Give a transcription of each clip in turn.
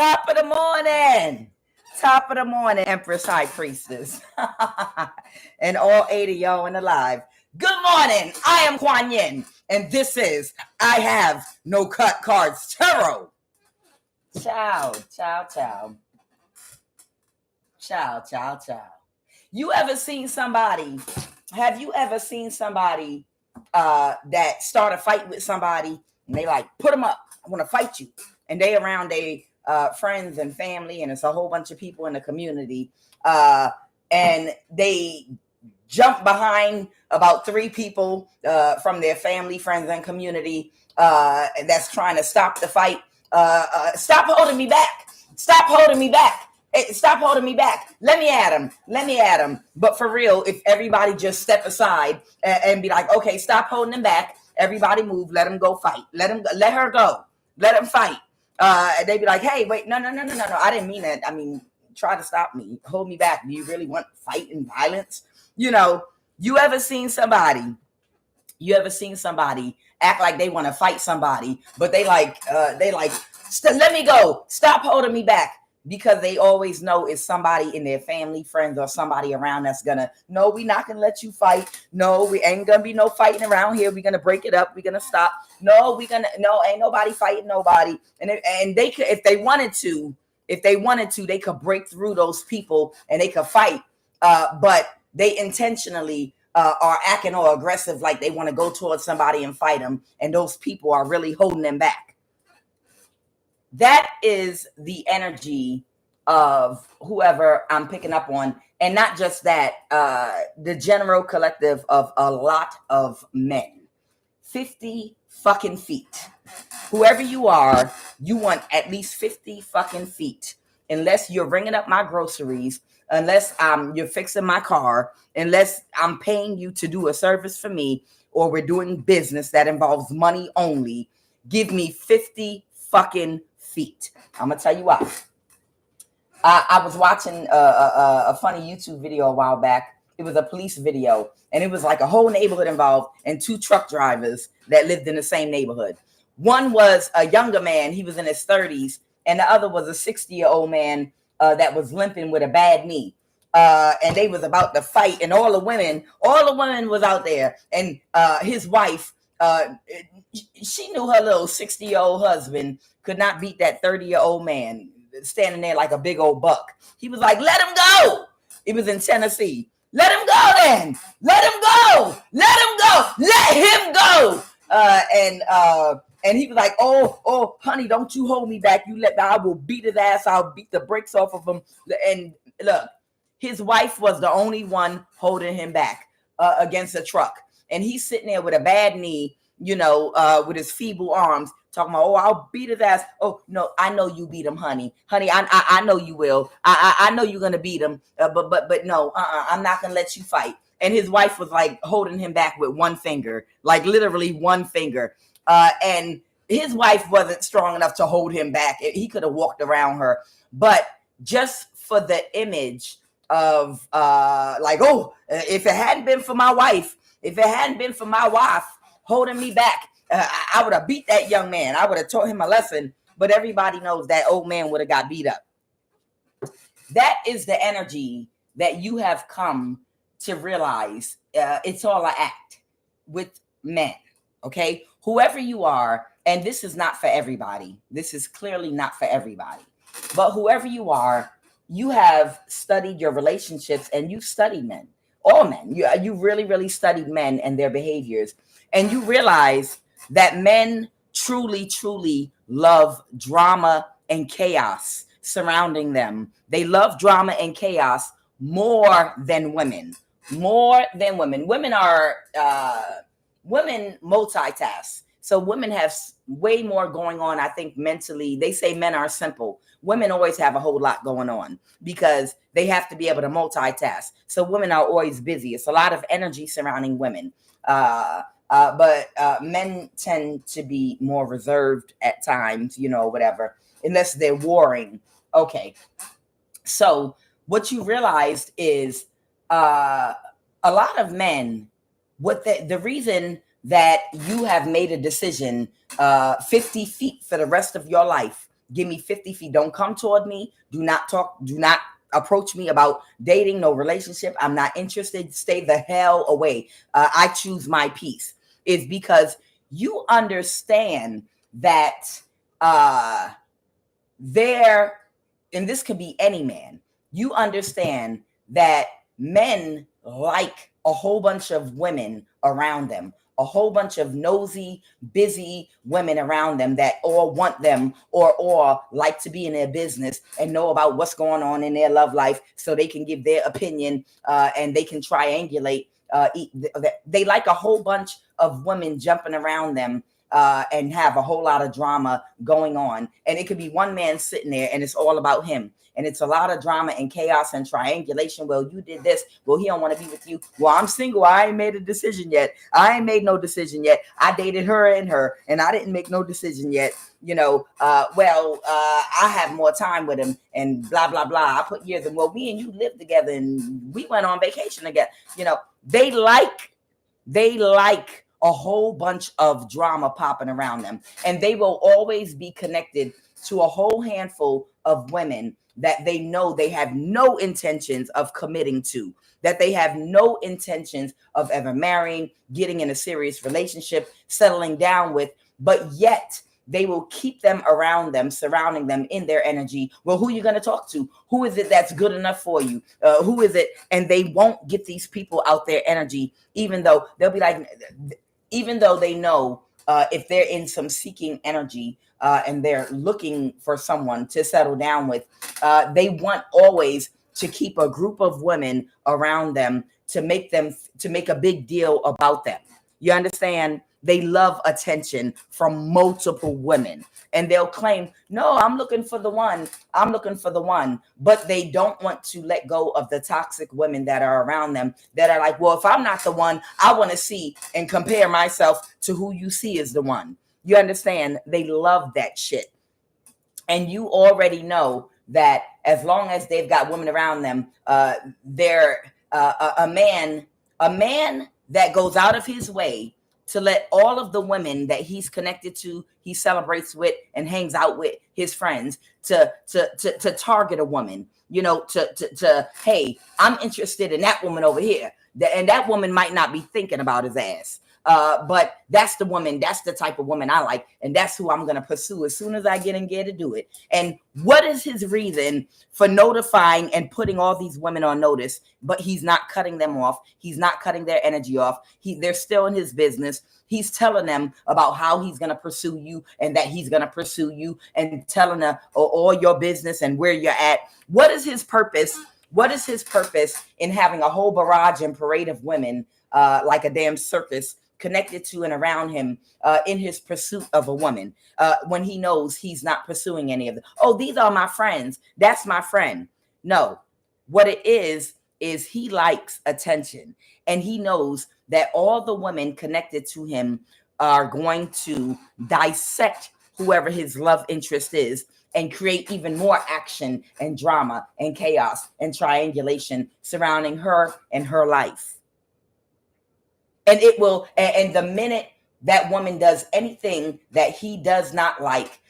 Top of the morning. Top of the morning, Empress High Priestess. And all 8 of y'all in the live. Good morning. I am QUAN, and this is I Have No Cut Cards Tarot. Ciao, ciao, ciao. Ciao, ciao, ciao. You ever seen somebody, have you ever seen somebody that start a fight with somebody and they like, put them up, I want to fight you. And they around their friends and family, and it's a whole bunch of people in the community. And they jump behind about 3 people from their family, friends, and community that's trying to stop the fight. Stop holding me back. Stop holding me back. Hey, stop holding me back. Let me at him. Let me at him. But for real, if everybody just step aside and be like, okay, stop holding him back. Everybody move. Let him go fight. Let her go. Let him fight. And they be like, hey, wait, no. I didn't mean that. I mean, try to stop me. Hold me back. Do you really want fight and violence? You know, you ever seen somebody act like they want to fight somebody, but they like, let me go. Stop holding me back. Because they always know it's somebody in their family, friends, or somebody around that's gonna, no, we're not gonna let you fight. No, we ain't gonna be no fighting around here. We're gonna break it up. We're gonna stop. No, ain't nobody fighting nobody. And they could, if they wanted to, they could break through those people and they could fight. But they intentionally are acting all aggressive, like they want to go towards somebody and fight them. And those people are really holding them back. That is the energy of whoever I'm picking up on. And not just that, the general collective of a lot of men. 50 fucking feet. Whoever you are, you want at least 50 fucking feet. Unless you're ringing up my groceries, unless you're fixing my car, unless I'm paying you to do a service for me, or we're doing business that involves money only, give me 50 fucking feet. I'm gonna tell you why. I was watching a funny YouTube video a while back. It was a police video, and it was like a whole neighborhood involved and 2 truck drivers that lived in the same neighborhood. One was a younger man, he was in his 30s, and the other was a 60-year-old man that was limping with a bad knee. And they was about to fight, and all the women was out there, and his wife, she knew her little 60-year-old husband could not beat that 30-year-old man standing there like a big old buck. He was like, let him go. It was in Tennessee. Let him go then. Let him go. Let him go. Let him go. And he was like, oh, honey, don't you hold me back. I will beat his ass. I'll beat the brakes off of him. And look, his wife was the only one holding him back against a truck. And he's sitting there with a bad knee, with his feeble arms, talking about, I'll beat his ass. Oh, no, I know you beat him, honey. Honey, I know you will. I know you're going to beat him. But no, I'm not going to let you fight. And his wife was like holding him back with one finger, like literally one finger. And his wife wasn't strong enough to hold him back. He could have walked around her. But just for the image of if it hadn't been for my wife, holding me back, I would have beat that young man. I would have taught him a lesson, but everybody knows that old man would have got beat up. That is the energy that you have come to realize. It's all an act with men, okay? Whoever you are, and this is not for everybody. This is clearly not for everybody. But whoever you are, you have studied your relationships and you studied men. All men. You really, really studied men and their behaviors. And you realize that men truly, truly love drama and chaos surrounding them. They love drama and chaos more than women. More than women. Women multitask. So women have way more going on, I think, mentally. They say men are simple. Women always have a whole lot going on because they have to be able to multitask. So women are always busy. It's a lot of energy surrounding women. But men tend to be more reserved at times, whatever, unless they're warring. Okay. So what you realized is a lot of men, the reason that you have made a decision 50 feet for the rest of your life, Give me 50 feet. Don't come toward me. Do not talk. Do not approach me about dating, no relationship. I'm not interested. Stay the hell away. I choose my peace. Is because you understand that there, and this could be any man, you understand that men like a whole bunch of women around them, a whole bunch of nosy, busy women around them that all want them or like to be in their business and know about what's going on in their love life so they can give their opinion and they can triangulate. They like a whole bunch of women jumping around them and have a whole lot of drama going on. And it could be one man sitting there and it's all about him. And it's a lot of drama and chaos and triangulation. Well, you did this. Well, he don't want to be with you. Well, I'm single. I ain't made a decision yet. I ain't made no decision yet. I dated her and I didn't make no decision yet. You know, I have more time with him and blah, blah, blah. I put years in. Well, me and you lived together and we went on vacation together. You know, they like a whole bunch of drama popping around them. And they will always be connected to a whole handful of women that they know they have no intentions of committing to, that they have no intentions of ever marrying, getting in a serious relationship, settling down with, but yet they will keep them around them, surrounding them in their energy. Well, who are you going to talk to? Who is it that's good enough for you? Who is it? And they won't get these people out their energy, even though they'll be like, even though they know if they're in some seeking energy and they're looking for someone to settle down with, they want always to keep a group of women around them to make a big deal about them. You understand? They love attention from multiple women. And they'll claim, no, I'm looking for the one. I'm looking for the one. But they don't want to let go of the toxic women that are around them that are like, well, if I'm not the one, I want to see and compare myself to who you see as the one. You understand? They love that shit. And you already know that as long as they've got women around them, they're a man that goes out of his way to let all of the women that he's connected to, he celebrates with and hangs out with his friends to target a woman, you know, to hey, I'm interested in that woman over here. And that woman might not be thinking about his ass. But that's the woman, that's the type of woman I like. And that's who I'm going to pursue as soon as I get in gear to do it. And what is his reason for notifying and putting all these women on notice, but he's not cutting them off. He's not cutting their energy off. They're still in his business. He's telling them about how he's going to pursue you and that he's going to pursue you and telling them all your business and where you're at. What is his purpose? What is his purpose in having a whole barrage and parade of women like a damn circus connected to and around him in his pursuit of a woman when he knows he's not pursuing any of them? Oh, these are my friends. That's my friend. No, what it is he likes attention. And he knows that all the women connected to him are going to dissect whoever his love interest is and create even more action and drama and chaos and triangulation surrounding her and her life. And it will, and the minute that woman does anything that he does not like,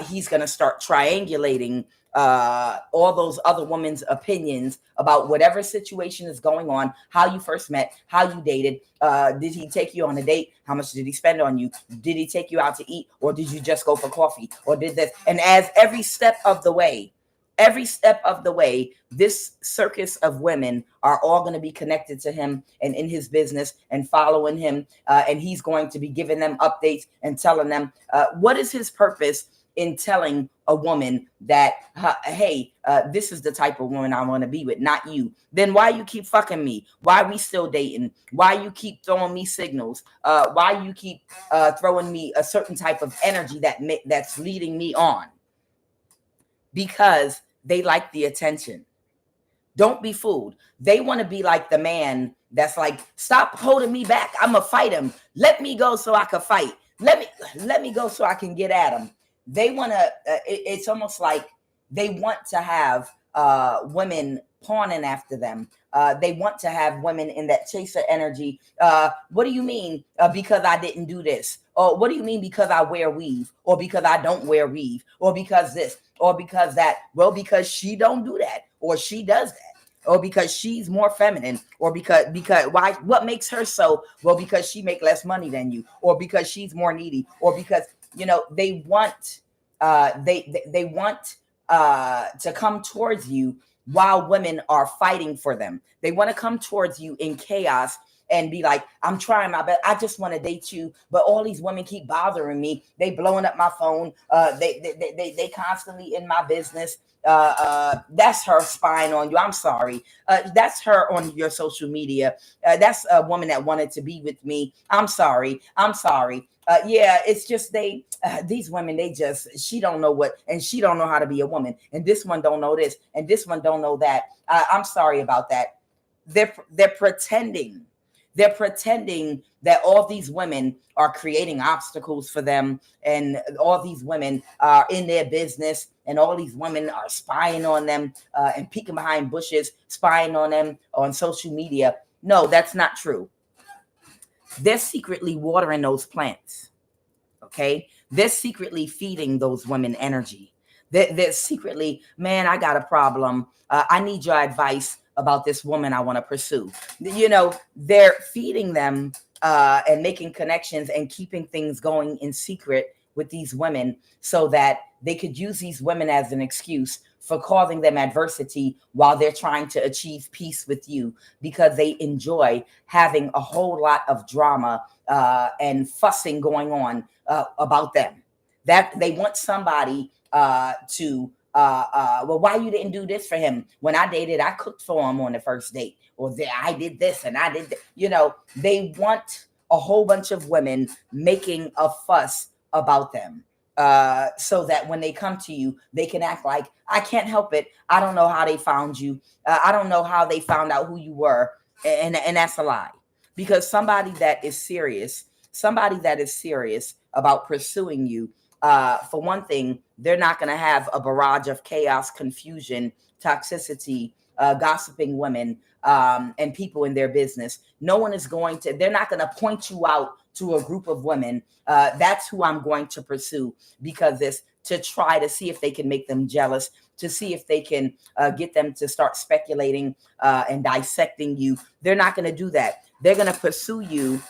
he's going to start triangulating all those other women's opinions about whatever situation is going on, how you first met, how you dated. Did he take you on a date? How much did he spend on you? Did he take you out to eat? Or did you just go for coffee? Or did this? And as every step of the way, this circus of women are all going to be connected to him and in his business and following him. And he's going to be giving them updates and telling them what is his purpose in telling a woman that, hey, this is the type of woman I want to be with, not you. Then why you keep fucking me? Why we still dating? Why you keep throwing me signals? Why you keep throwing me a certain type of energy that's leading me on? Because they like the attention. Don't be fooled. They want to be like the man that's like, stop holding me back. I'm going to fight him. Let me go so I can fight. Let me go so I can get at him. They want to, it's almost like they want to have women pawning after them. They want to have women in that chaser energy. What do you mean? Because I didn't do this? Or what do you mean because I wear weave? Or because I don't wear weave? Or because this? Or because that? Well, because she don't do that, or she does that, or because she's more feminine, or because why, what makes her so? Well, because she make less money than you, or because she's more needy, or because, you know, they want they want to come towards you while women are fighting for them. They want to come towards you in chaos and be like, I'm trying my best, I just want to date you, but all these women keep bothering me. They blowing up my phone. They constantly in my business. That's her spying on you. I'm sorry. That's her on your social media. That's a woman that wanted to be with me. I'm sorry. I'm sorry. Yeah, it's just these women, she don't know what, and she don't know how to be a woman. And this one don't know this, and this one don't know that. I'm sorry about that. They're pretending. They're pretending that all these women are creating obstacles for them, and all these women are in their business, and all these women are spying on them and peeking behind bushes, spying on them on social media. No, that's not true. They're secretly watering those plants. Okay. They're secretly feeding those women energy. They're secretly, man, I got a problem. I need your advice about this woman I want to pursue. You know, they're feeding them and making connections and keeping things going in secret with these women so that they could use these women as an excuse for causing them adversity while they're trying to achieve peace with you, because they enjoy having a whole lot of drama and fussing going on about them. That they want somebody to well, why you didn't do this for him? When I dated, I cooked for him on the first date, or I did this and I did that. You know, they want a whole bunch of women making a fuss about them, so that when they come to you, they can act like, I can't help it. I don't know how they found you. I don't know how they found out who you were. And that's a lie. Because somebody that is serious about pursuing you, for one thing, they're not going to have a barrage of chaos, confusion, toxicity, gossiping women, and people in their business. No one is going to, they're not going to point you out to a group of women. That's who I'm going to pursue, because it's to try to see if they can make them jealous, to see if they can get them to start speculating and dissecting you. They're not going to do that. They're going to pursue you.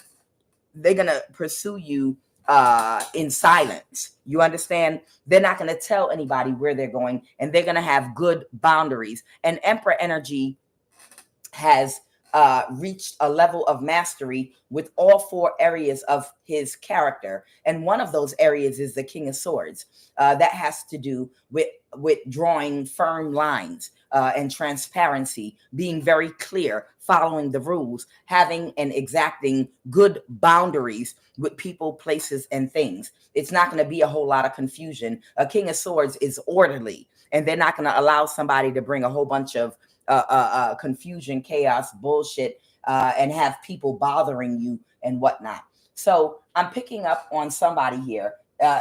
They're going to pursue you in silence. You understand? They're not going to tell anybody where they're going, and they're going to have good boundaries. And Emperor energy has reached a level of mastery with all four areas of his character. And one of those areas is the King of Swords. That has to do with drawing firm lines and transparency, being very clear, following the rules, having and exacting good boundaries with people, places, and things. It's not going to be a whole lot of confusion. A King of Swords is orderly, and they're not going to allow somebody to bring a whole bunch of confusion, chaos, bullshit, and have people bothering you and whatnot. So I'm picking up on somebody here.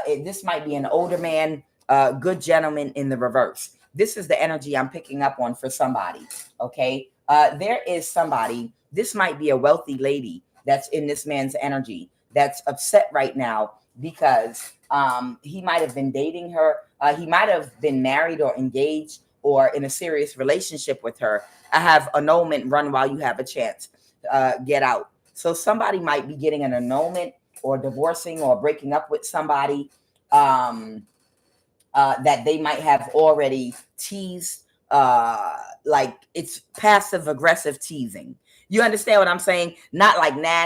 This might be an older man, good gentleman in the reverse. This is the energy I'm picking up on for somebody. Okay. There is somebody, this might be a wealthy lady that's in this man's energy that's upset right now because he might have been dating her. He might have been married or engaged or in a serious relationship with her. I have annulment, run while you have a chance. Get out. So somebody might be getting an annulment or divorcing or breaking up with somebody that they might have already teased. Like it's passive aggressive teasing. You understand what I'm saying? Not like, nah.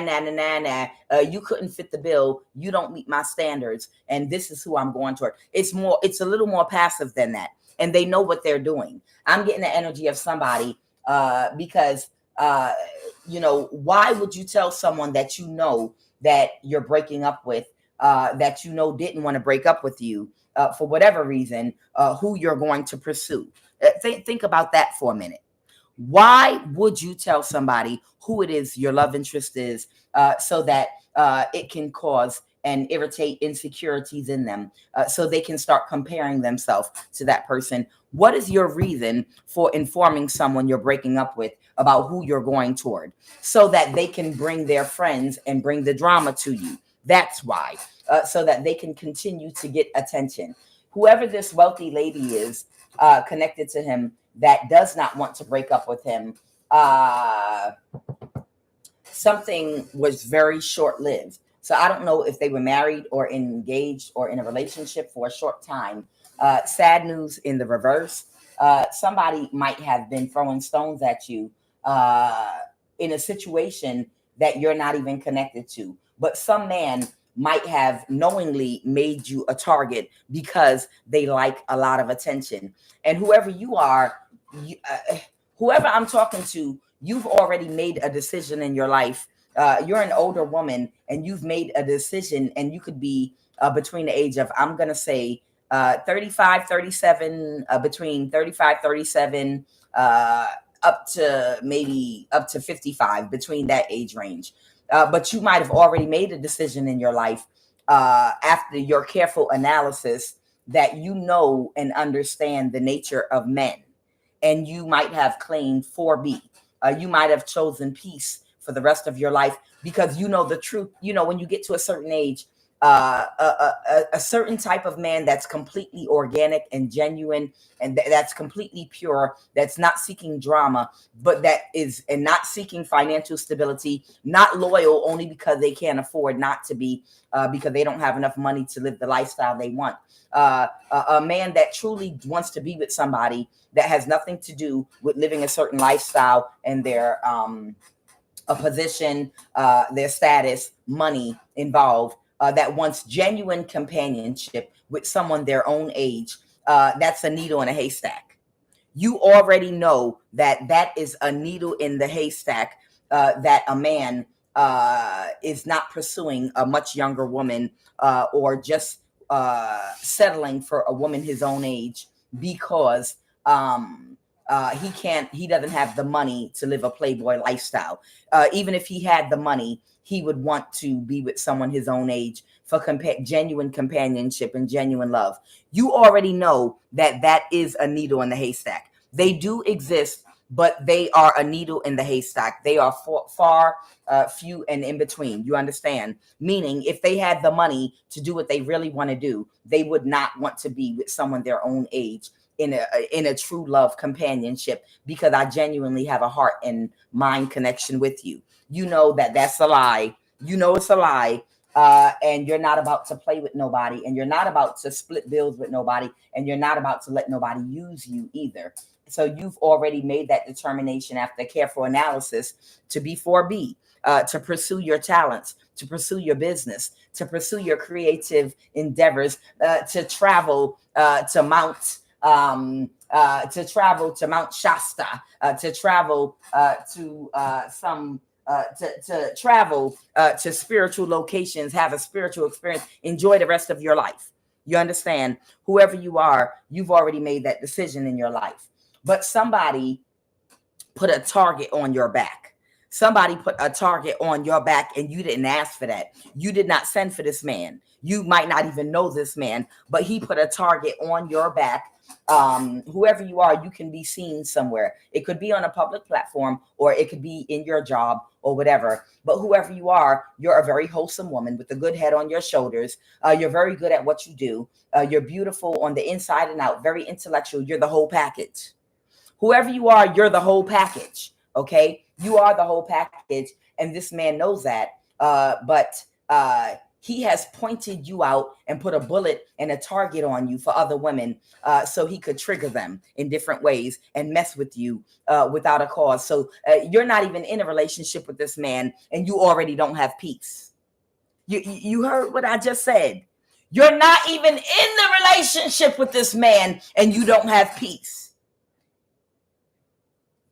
You couldn't fit the bill. You don't meet my standards. And this is who I'm going toward. It's a little more passive than that. And they know what they're doing. I'm getting the energy of somebody because, why would you tell someone that you know that you're breaking up with, that you know didn't want to break up with you for whatever reason, who you're going to pursue? Think about that for a minute. Why would you tell somebody who it is your love interest is so that it can cause and irritate insecurities in them, so they can start comparing themselves to that person. What is your reason for informing someone you're breaking up with about who you're going toward, so that they can bring their friends and bring the drama to you? That's why, so that they can continue to get attention. Whoever this wealthy lady is connected to him that does not want to break up with him, something was very short-lived. So I don't know if they were married or engaged or in a relationship for a short time. Sad news in the reverse. Somebody might have been throwing stones at you in a situation that you're not even connected to. But some man might have knowingly made you a target because they like a lot of attention. And whoever you are, whoever I'm talking to, you've already made a decision in your life. You're an older woman and you've made a decision, and you could be between the age of, I'm going to say, 35, 37, between 35, 37, up to maybe up to 55, between that age range. But you might have already made a decision in your life after your careful analysis that you know and understand the nature of men. And you might have claimed 4B. You might have chosen peace for the rest of your life because you know the truth. You know, when you get to a certain age, a certain type of man that's completely organic and genuine, and that's completely pure, that's not seeking drama, but that is, and not seeking financial stability, not loyal only because they can't afford not to be, because they don't have enough money to live the lifestyle they want. A man that truly wants to be with somebody that has nothing to do with living a certain lifestyle and their a position, their status, money involved, that wants genuine companionship with someone their own age. That's a needle in a haystack. You already know that that is a needle in the haystack, that a man is not pursuing a much younger woman, or just settling for a woman his own age because he doesn't have the money to live a playboy lifestyle. Even if he had the money, he would want to be with someone his own age for genuine companionship and genuine love. You already know that that is a needle in the haystack. They do exist, but they are a needle in the haystack. They are far, few and in between. You understand? Meaning, if they had the money to do what they really want to do, they would not want to be with someone their own age in a true love companionship, because I genuinely have a heart and mind connection with you. You know that that's a lie. You know it's a lie. And you're not about to play with nobody, and you're not about to split bills with nobody, and you're not about to let nobody use you either. So you've already made that determination after careful analysis to be 4B, to pursue your talents, to pursue your business, to pursue your creative endeavors, to travel to Mount Shasta, to travel to travel to spiritual locations, have a spiritual experience, enjoy the rest of your life. You understand? Whoever you are, you've already made that decision in your life. But somebody put a target on your back. Somebody put a target on your back, and you didn't ask for that. You did not send for this man. You might not even know this man, but he put a target on your back. Whoever you are, you can be seen somewhere. It could be on a public platform, or it could be in your job or whatever. But whoever you are, you're a very wholesome woman with a good head on your shoulders. You're very good at what you do. You're beautiful on the inside and out, very intellectual. You're the whole package. Whoever you are, you're the whole package. Okay? You are the whole package. And this man knows that. But he has pointed you out and put a bullet and a target on you for other women, so he could trigger them in different ways and mess with you without a cause. So you're not even in a relationship with this man, and you already don't have peace. You heard what I just said. You're not even in the relationship with this man, and you don't have peace.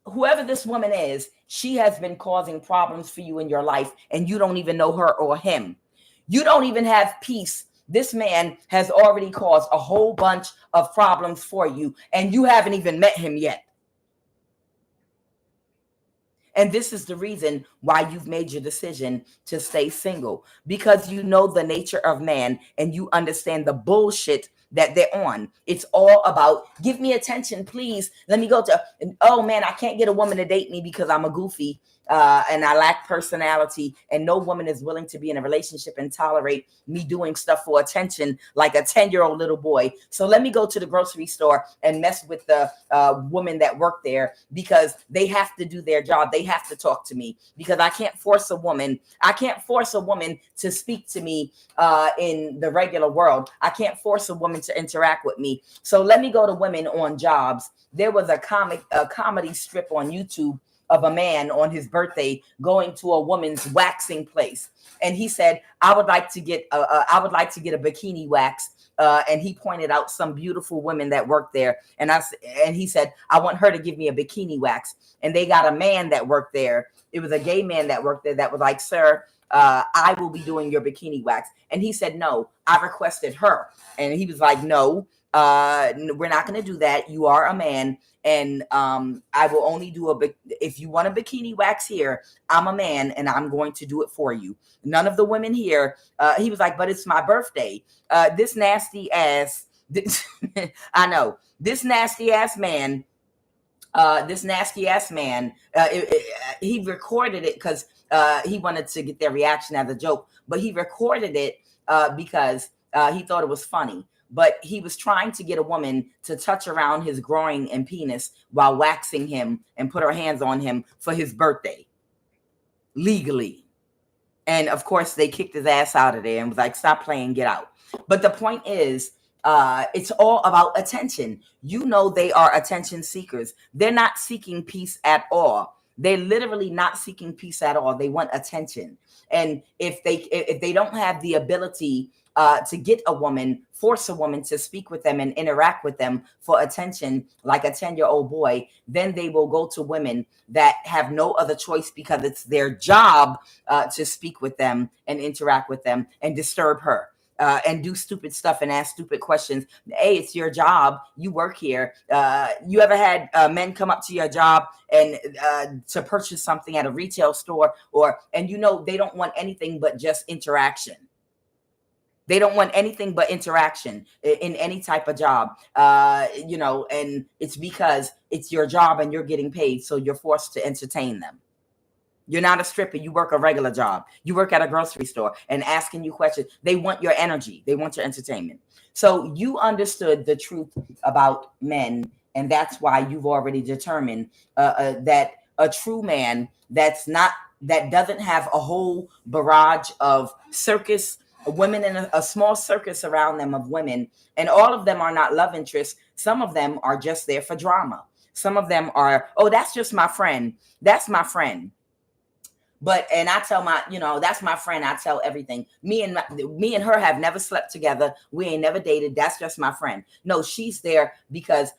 Whoever this woman is, she has been causing problems for you in your life, and you don't even know her or him. You don't even have peace. This man has already caused a whole bunch of problems for you, and you haven't even met him yet. And this is the reason why you've made your decision to stay single, because you know the nature of man and you understand the bullshit that they're on. It's all about give me attention, please. Let me go to, oh man, I can't get a woman to date me because I'm a goofy and I lack personality, and no woman is willing to be in a relationship and tolerate me doing stuff for attention like a 10-year-old little boy. So let me go to the grocery store and mess with the women that work there because they have to do their job. They have to talk to me because I can't force a woman. I can't force a woman to speak to me in the regular world. I can't force a woman to interact with me. So let me go to women on jobs. There was a comedy strip on YouTube of a man on his birthday going to a woman's waxing place, and he said, "I would like to get a bikini wax." And he pointed out some beautiful women that worked there, and he said, "I want her to give me a bikini wax." And they got a man that worked there. It was a gay man that worked there that was like, "Sir, I will be doing your bikini wax." And he said, "No, I requested her." And he was like, "No, we're not going to do that. You are a man, and I will only do if you want a bikini wax here, I'm a man and I'm going to do it for you. None of the women here." He was like, "But it's my birthday." This nasty ass, I know, this nasty ass man, he recorded it because he wanted to get their reaction as a joke, but he recorded it because he thought it was funny. But he was trying to get a woman to touch around his groin and penis while waxing him and put her hands on him for his birthday, legally. And of course, they kicked his ass out of there and was like, "Stop playing, get out." But the point is, it's all about attention. You know, they are attention seekers. They're not seeking peace at all. They're literally not seeking peace at all. They want attention. And if they don't have the ability to get a woman, force a woman to speak with them and interact with them for attention like a 10-year-old boy, then they will go to women that have no other choice because it's their job to speak with them and interact with them and disturb her. And do stupid stuff and ask stupid questions. Hey, it's your job. You work here. You ever had men come up to your job and to purchase something at a retail store, and you know they don't want anything but just interaction. They don't want anything but interaction in any type of job, and it's because it's your job and you're getting paid, so you're forced to entertain them. You're not a stripper. You work a regular job. You work at a grocery store and asking you questions. They want your energy. They want your entertainment. So you understood the truth about men, and that's why you've already determined that a true man that doesn't have a whole barrage of circus women in a small circus around them of women, and all of them are not love interests. Some of them are just there for drama. Some of them are, "Oh, that's just my friend. That's my friend." And I tell that's my friend. I tell everything. Me and her have never slept together. We ain't never dated. That's just my friend. No, she's there because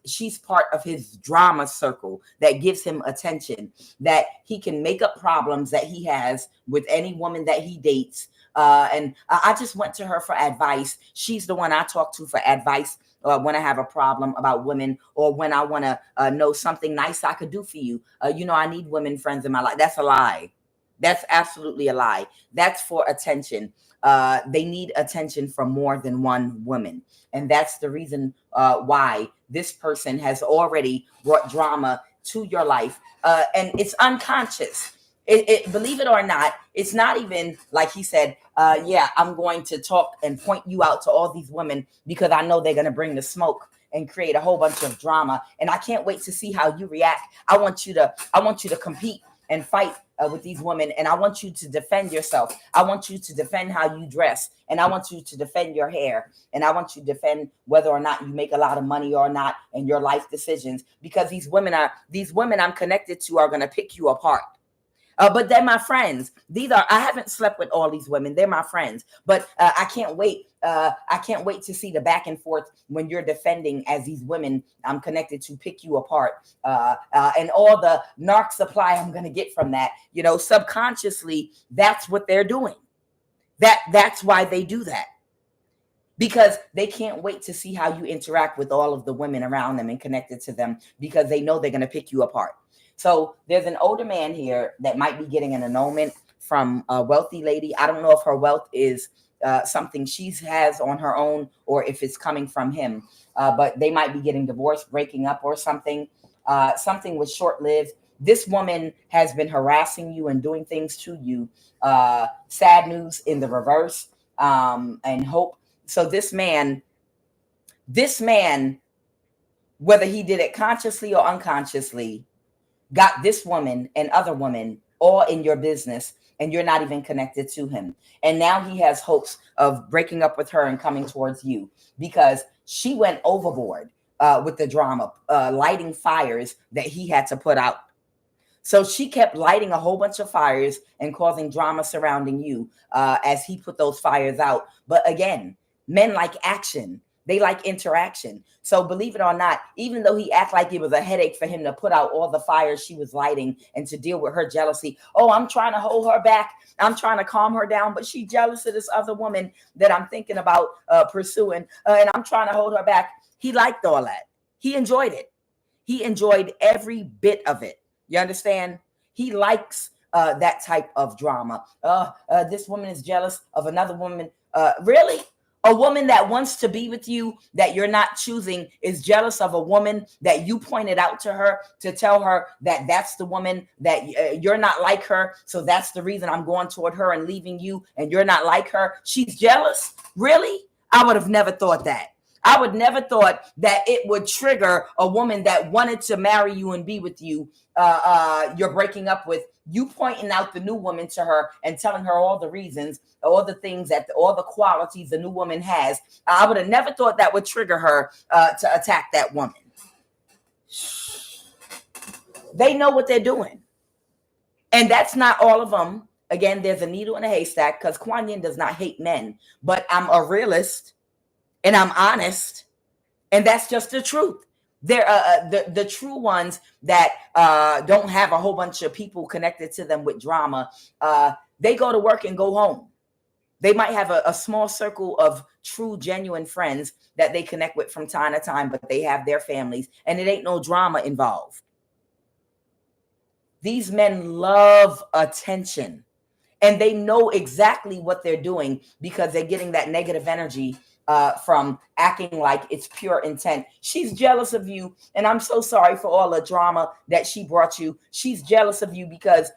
she's part of his drama circle that gives him attention, that he can make up problems that he has with any woman that he dates. And I just went to her for advice. She's the one I talk to for advice when I have a problem about women, or when I want to know something nice I could do for you. I need women friends in my life. That's a lie. That's absolutely a lie. That's for attention. They need attention from more than one woman. And that's the reason why this person has already brought drama to your life. And it's unconscious. Believe it or not, it's not even like he said, I'm going to talk and point you out to all these women because I know they're going to bring the smoke and create a whole bunch of drama. And I can't wait to see how you react. I want you to compete and fight with these women. And I want you to defend yourself. I want you to defend how you dress. And I want you to defend your hair. And I want you to defend whether or not you make a lot of money or not and your life decisions. Because these women I'm connected to are going to pick you apart. But they're my friends. I haven't slept with all these women. They're my friends. But I can't wait. I can't wait to see the back and forth when you're defending as these women I'm connected to pick you apart. And all the narc supply I'm going to get from that. Subconsciously, that's what they're doing. That's why they do that. Because they can't wait to see how you interact with all of the women around them and connected to them, because they know they're going to pick you apart. So there's an older man here that might be getting an annulment from a wealthy lady. I don't know if her wealth is something she has on her own or if it's coming from him. But they might be getting divorced, breaking up or something. Something was short-lived. This woman has been harassing you and doing things to you. Sad news in the reverse, and hope. So this man, whether he did it consciously or unconsciously, got this woman and other women all in your business, and you're not even connected to him. And now he has hopes of breaking up with her and coming towards you because she went overboard with the drama, lighting fires that he had to put out. So she kept lighting a whole bunch of fires and causing drama surrounding you as he put those fires out. But again, men like action. They like interaction. So believe it or not, even though he acted like it was a headache for him to put out all the fires she was lighting and to deal with her jealousy. Oh, I'm trying to hold her back. I'm trying to calm her down, but she's jealous of this other woman that I'm thinking about pursuing. And I'm trying to hold her back. He liked all that. He enjoyed it. He enjoyed every bit of it. You understand? He likes that type of drama. This woman is jealous of another woman. Really? A woman that wants to be with you that you're not choosing is jealous of a woman that you pointed out to her to tell her that that's the woman that you're not like her. So that's the reason I'm going toward her and leaving you and you're not like her. She's jealous. Really? I would have never thought that. I would never thought that it would trigger a woman that wanted to marry you and be with you. You're breaking up with you, pointing out the new woman to her and telling her all the reasons, all the things all the qualities the new woman has. I would have never thought that would trigger her to attack that woman. They know what they're doing. And that's not all of them. Again, there's a needle in a haystack because QUAN Yin does not hate men, but I'm a realist. And I'm honest, and that's just the truth. They're the true ones that don't have a whole bunch of people connected to them with drama. They go to work and go home. They might have a small circle of true, genuine friends that they connect with from time to time, but they have their families, and it ain't no drama involved. These men love attention, and they know exactly what they're doing because they're getting that negative energy from acting like it's pure intent. She's jealous of you. And I'm so sorry for all the drama that she brought you. She's jealous of you because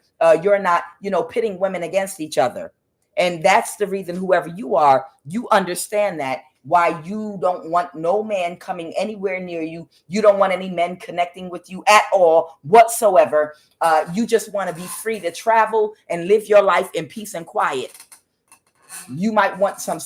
you're not, pitting women against each other. And that's the reason, whoever you are, you understand that why you don't want no man coming anywhere near you. You don't want any men connecting with you at all whatsoever. You just want to be free to travel and live your life in peace and quiet. You might want some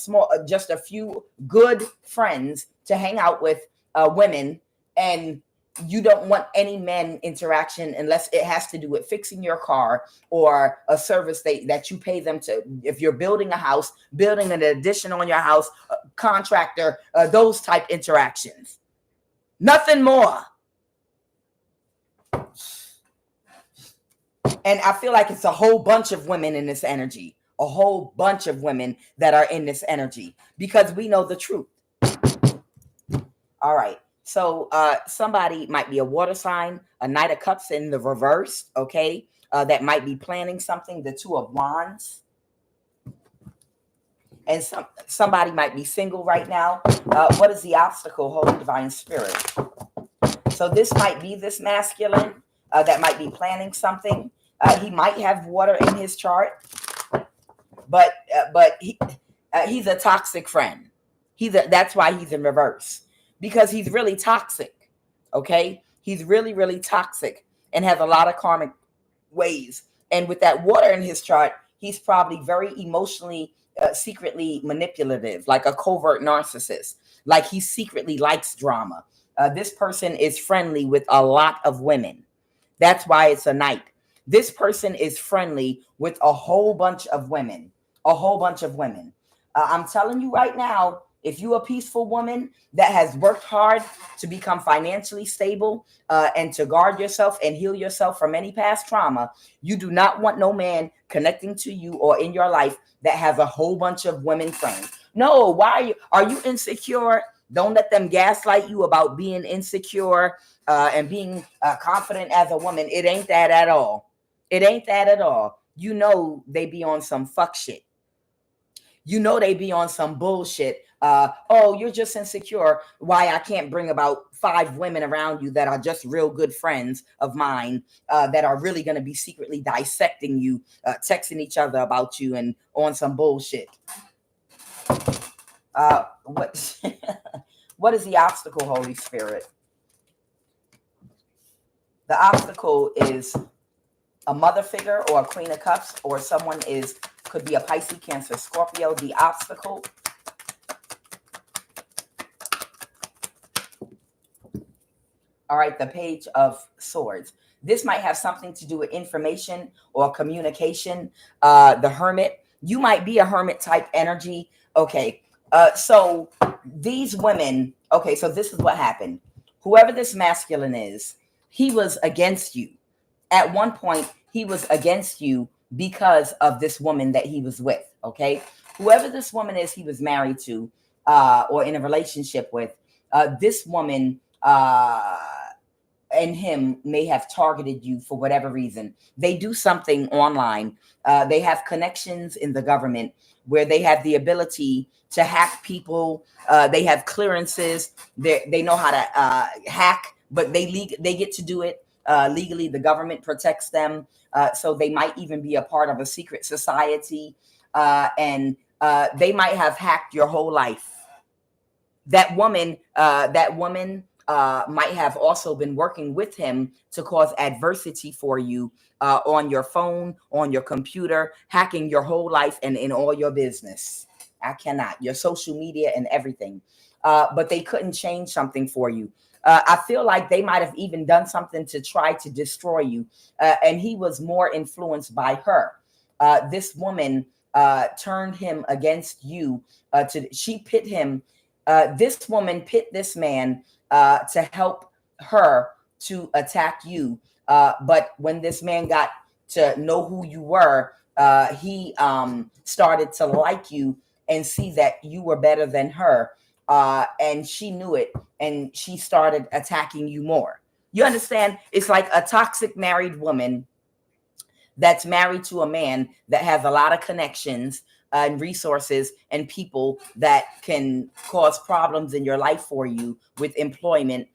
just a few good friends to hang out with women, and you don't want any men interaction unless it has to do with fixing your car or a service that you pay them to. If you're building a house, building an addition on your house, contractor, those type interactions. Nothing more. And I feel like it's a whole bunch of women in this energy. A whole bunch of women that are in this energy because we know the truth. All right. So somebody might be a water sign, a Knight of Cups in the reverse. Okay. That might be planning something, the Two of Wands. And somebody might be single right now. What is the obstacle? Holy Divine Spirit. So this might be this masculine that might be planning something. He might have water in his chart. But he's a toxic friend. That's why he's in reverse, because he's really toxic. Okay, he's really, really toxic and has a lot of karmic ways. And with that water in his chart, he's probably very emotionally, secretly manipulative, like a covert narcissist. Like he secretly likes drama. This person is friendly with a lot of women. That's why it's a Knight. This person is friendly with a whole bunch of women. A whole bunch of women. I'm telling you right now, if you're a peaceful woman that has worked hard to become financially stable and to guard yourself and heal yourself from any past trauma, you do not want no man connecting to you or in your life that has a whole bunch of women friends. No, why are you insecure? Don't let them gaslight you about being insecure and being confident as a woman. It ain't that at all. It ain't that at all. You know they be on some fuck shit. You know they be on some bullshit. Oh, you're just insecure. Why I can't bring about 5 women around you that are just real good friends of mine that are really going to be secretly dissecting you, texting each other about you and on some bullshit. What what is the obstacle, Holy Spirit? The obstacle is a mother figure or a Queen of Cups, or someone could be a Pisces, Cancer, Scorpio. The obstacle. All right, the Page of Swords. This might have something to do with information or communication. The Hermit. You might be a hermit type energy. Okay. So these women, okay, so this is what happened. Whoever this masculine is, he was against you. At one point, he was against you because of this woman that he was with, okay? Whoever this woman is he was married to or in a relationship with, this woman and him may have targeted you for whatever reason. They do something online. They have connections in the government where they have the ability to hack people. They have clearances. They know how to hack, but they get to do it legally. The government protects them. So they might even be a part of a secret society. And they might have hacked your whole life. That woman might have also been working with him to cause adversity for you on your phone, on your computer, hacking your whole life and in all your business. I cannot. Your social media and everything. But they couldn't change something for you. I feel like they might have even done something to try to destroy you. And he was more influenced by her. This woman turned him against you. She pit him. This woman pit this man to help her to attack you. But when this man got to know who you were, he started to like you and see that you were better than her. And she knew it, and she started attacking you more. You understand? It's like a toxic married woman that's married to a man that has a lot of connections and resources and people that can cause problems in your life for you with employment,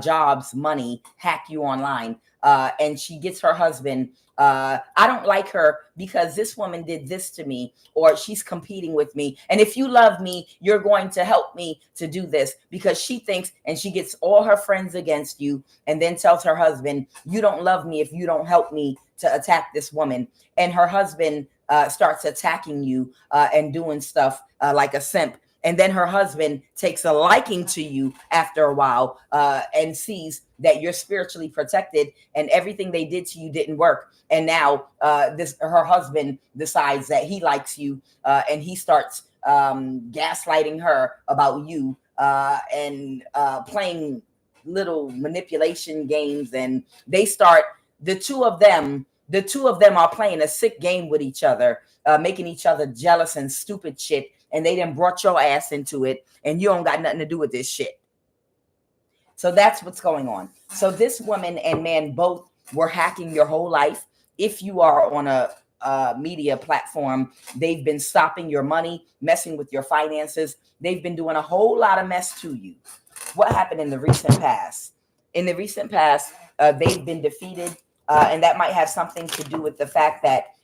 jobs, money, hack you online. And she gets her husband. I don't like her because this woman did this to me, or she's competing with me. And if you love me, you're going to help me to do this, because she thinks, and she gets all her friends against you and then tells her husband, you don't love me if you don't help me to attack this woman. And her husband starts attacking you and doing stuff like a simp. And then her husband takes a liking to you after a while and sees that you're spiritually protected and everything they did to you didn't work. And now her husband decides that he likes you and he starts gaslighting her about you and playing little manipulation games. And they start, the two of them are playing a sick game with each other, making each other jealous and stupid shit. And they done brought your ass into it, and you don't got nothing to do with this shit. So that's what's going on. So this woman and man both were hacking your whole life. If you are on a media platform, they've been stopping your money, messing with your finances. They've been doing a whole lot of mess to you. What happened in the recent past? In the recent past, they've been defeated. And that might have something to do with the fact that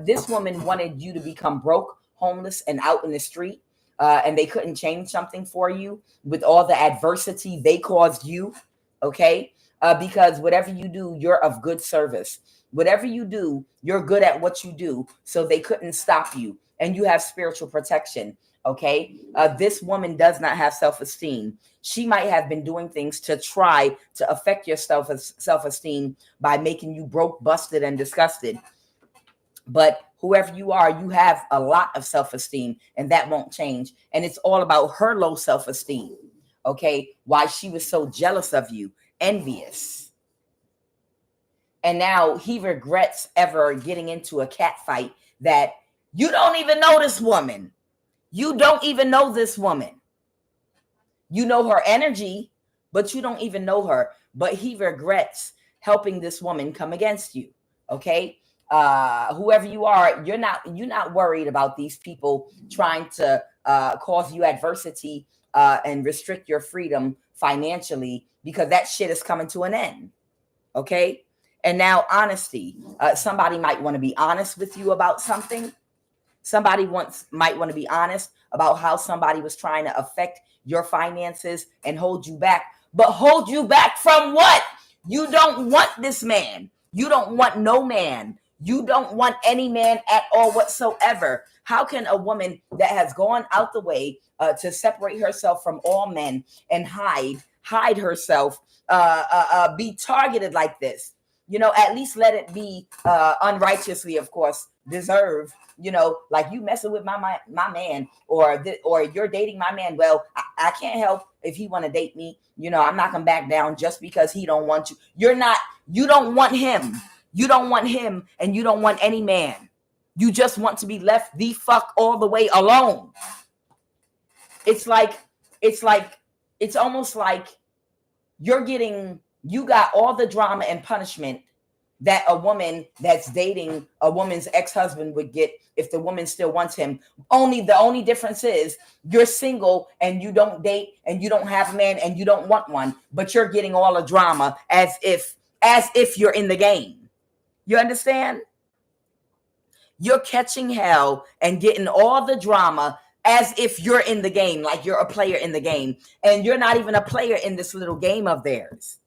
this woman wanted you to become broke, homeless, and out in the street. And they couldn't change something for you with all the adversity they caused you. Okay. Because whatever you do, you're of good service. Whatever you do, you're good at what you do. So they couldn't stop you, and you have spiritual protection. Okay. This woman does not have self-esteem. She might have been doing things to try to affect your self-esteem by making you broke, busted, and disgusted. But whoever you are, you have a lot of self-esteem, and that won't change. And it's all about her low self-esteem. Okay. Why she was so jealous of you, envious. And now he regrets ever getting into a cat fight that you don't even know this woman. You don't even know this woman. You know her energy, but you don't even know her. But he regrets helping this woman come against you. Okay. Whoever you are, you're not worried about these people trying to cause you adversity and restrict your freedom financially, because that shit is coming to an end. Okay. And now honesty. Somebody might want to be honest with you about something. Somebody might want to be honest about how somebody was trying to affect your finances and hold you back. But hold you back from what? You don't want this man. You don't want no man. You don't want any man at all whatsoever. How can a woman that has gone out the way to separate herself from all men and hide herself be targeted like this? You know, at least let it be unrighteously, of course, deserved. You know, like you messing with my man, or you're dating my man. Well, I can't help if he want to date me. You know, I'm not gonna back down just because he don't want you. You don't want him. You don't want him, and you don't want any man. You just want to be left the fuck all the way alone. It's almost like you got all the drama and punishment that a woman that's dating a woman's ex-husband would get if the woman still wants him. The only difference is you're single and you don't date and you don't have a man and you don't want one, but you're getting all the drama as if you're in the game. You understand? You're catching hell and getting all the drama as if you're in the game, like you're a player in the game, and you're not even a player in this little game of theirs.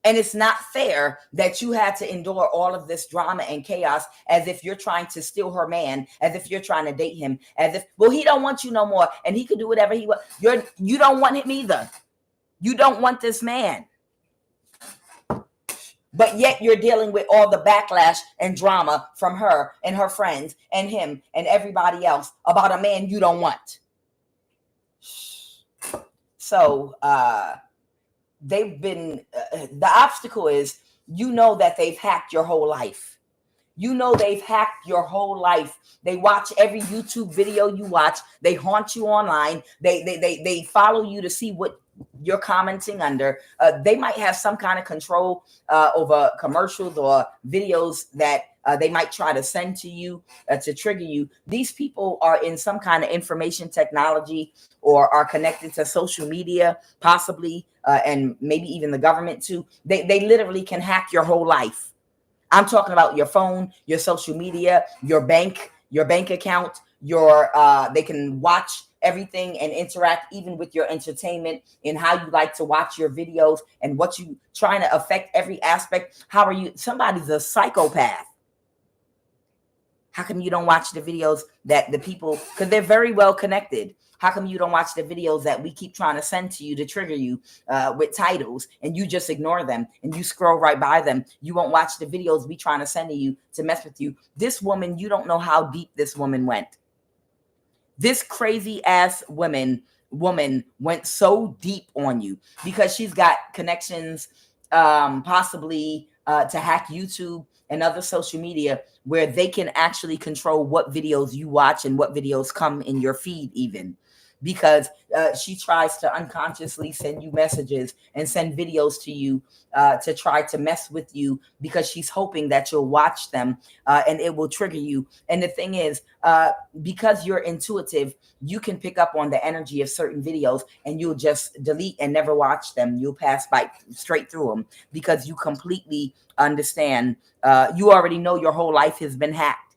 And it's not fair that you had to endure all of this drama and chaos as if you're trying to steal her man, as if you're trying to date him, as if, well, he don't want you no more and he could do whatever he wants. You don't want him either. You don't want this man. But yet you're dealing with all the backlash and drama from her and her friends and him and everybody else about a man you don't want. So, they've been, the obstacle is, you know that they've hacked your whole life. You know they've hacked your whole life. They watch every YouTube video you watch. They haunt you online. They follow you to see what you're commenting under. They might have some kind of control over commercials or videos that they might try to send to you to trigger you. These people are in some kind of information technology or are connected to social media, possibly, and maybe even the government too. They literally can hack your whole life. I'm talking about your phone, your social media, your bank account, they can watch everything and interact even with your entertainment and how you like to watch your videos and what you trying to affect every aspect. How are you? Somebody's a psychopath. How come you don't watch the videos that the people, because they're very well connected. How come you don't watch the videos that we keep trying to send to you to trigger you with titles, and you just ignore them and you scroll right by them? You won't watch the videos we trying to send to you to mess with you. This woman, you don't know how deep this woman went. This crazy ass woman went so deep on you because she's got connections, possibly to hack YouTube and other social media, where they can actually control what videos you watch and what videos come in your feed even. Because she tries to unconsciously send you messages and send videos to you to try to mess with you, because she's hoping that you'll watch them and it will trigger you. And the thing is, because you're intuitive, you can pick up on the energy of certain videos and you'll just delete and never watch them. You'll pass by straight through them because you completely understand. You already know your whole life has been hacked,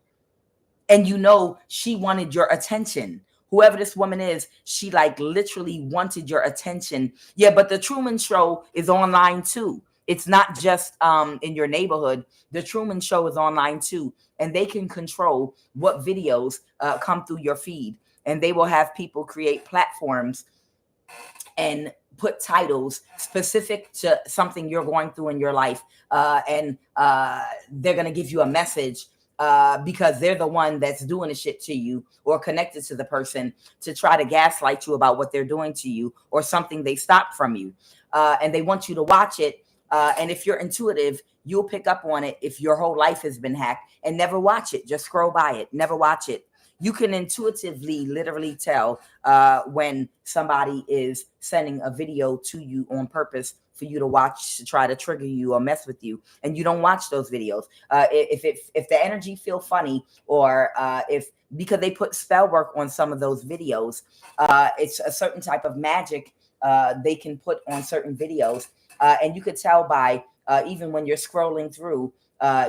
and you know she wanted your attention. Whoever this woman is, she like literally wanted your attention. Yeah, but the Truman Show is online too. It's not just in your neighborhood. The Truman Show is online too. And they can control what videos come through your feed. And they will have people create platforms and put titles specific to something you're going through in your life. And they're going to give you a message because they're the one that's doing the shit to you or connected to the person to try to gaslight you about what they're doing to you or something they stopped from you. And they want you to watch it. And if you're intuitive, you'll pick up on it if your whole life has been hacked, and never watch it. Just scroll by it. Never watch it. You can intuitively literally tell when somebody is sending a video to you on purpose for you to watch, to try to trigger you or mess with you, and you don't watch those videos. If the energy feel funny, or if because they put spell work on some of those videos, it's a certain type of magic they can put on certain videos, and you could tell by even when you're scrolling through.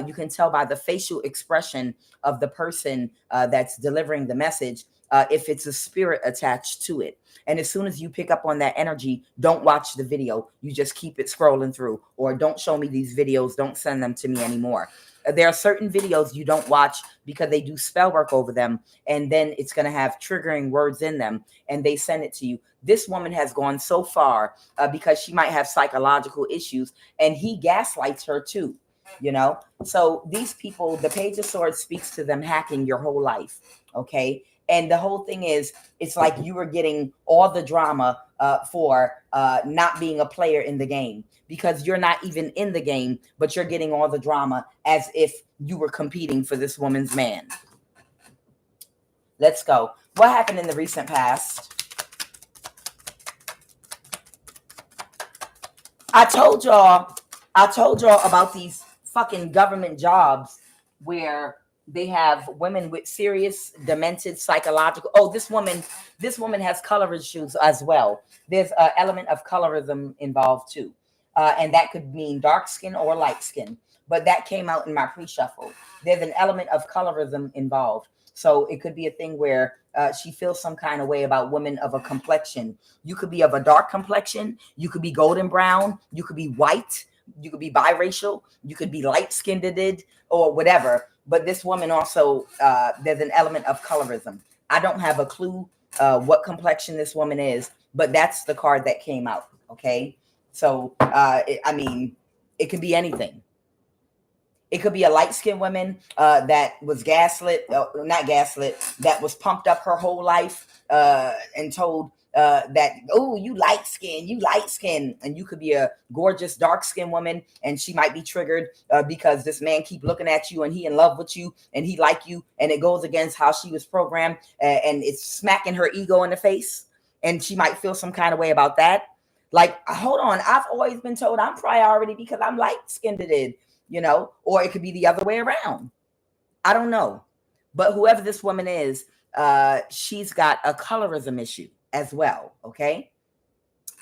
You can tell by the facial expression of the person that's delivering the message if it's a spirit attached to it. And as soon as you pick up on that energy, don't watch the video. You just keep it scrolling through, or don't show me these videos. Don't send them to me anymore. There are certain videos you don't watch because they do spell work over them, and then it's going to have triggering words in them, and they send it to you. This woman has gone so far because she might have psychological issues, and he gaslights her too. So these people, the Page of Swords speaks to them hacking your whole life. Okay. And the whole thing is, it's like you were getting all the drama for not being a player in the game, because you're not even in the game, but you're getting all the drama as if you were competing for this woman's man. Let's go. What happened in the recent past? I told y'all about these fucking government jobs where they have women with serious demented psychological. Oh, this woman has color issues as well. There's an element of colorism involved too. And that could mean dark skin or light skin. But that came out in my pre-shuffle. There's an element of colorism involved. So it could be a thing where she feels some kind of way about women of a complexion. You could be of a dark complexion. You could be golden brown. You could be white. You could be biracial. You could be light-skinned or whatever. But this woman also, there's an element of colorism. I don't have a clue what complexion this woman is, but that's the card that came out. Okay. So, it could be anything. It could be a light-skinned woman that was that was pumped up her whole life and told that, oh, you light skin. And you could be a gorgeous dark-skinned woman, and she might be triggered because this man keep looking at you and he in love with you and he like you, and it goes against how she was programmed, and it's smacking her ego in the face, and she might feel some kind of way about that. Like, hold on, I've always been told I'm priority because I'm light-skinned, or it could be the other way around. I don't know. But whoever this woman is, she's got a colorism issue as well. Okay.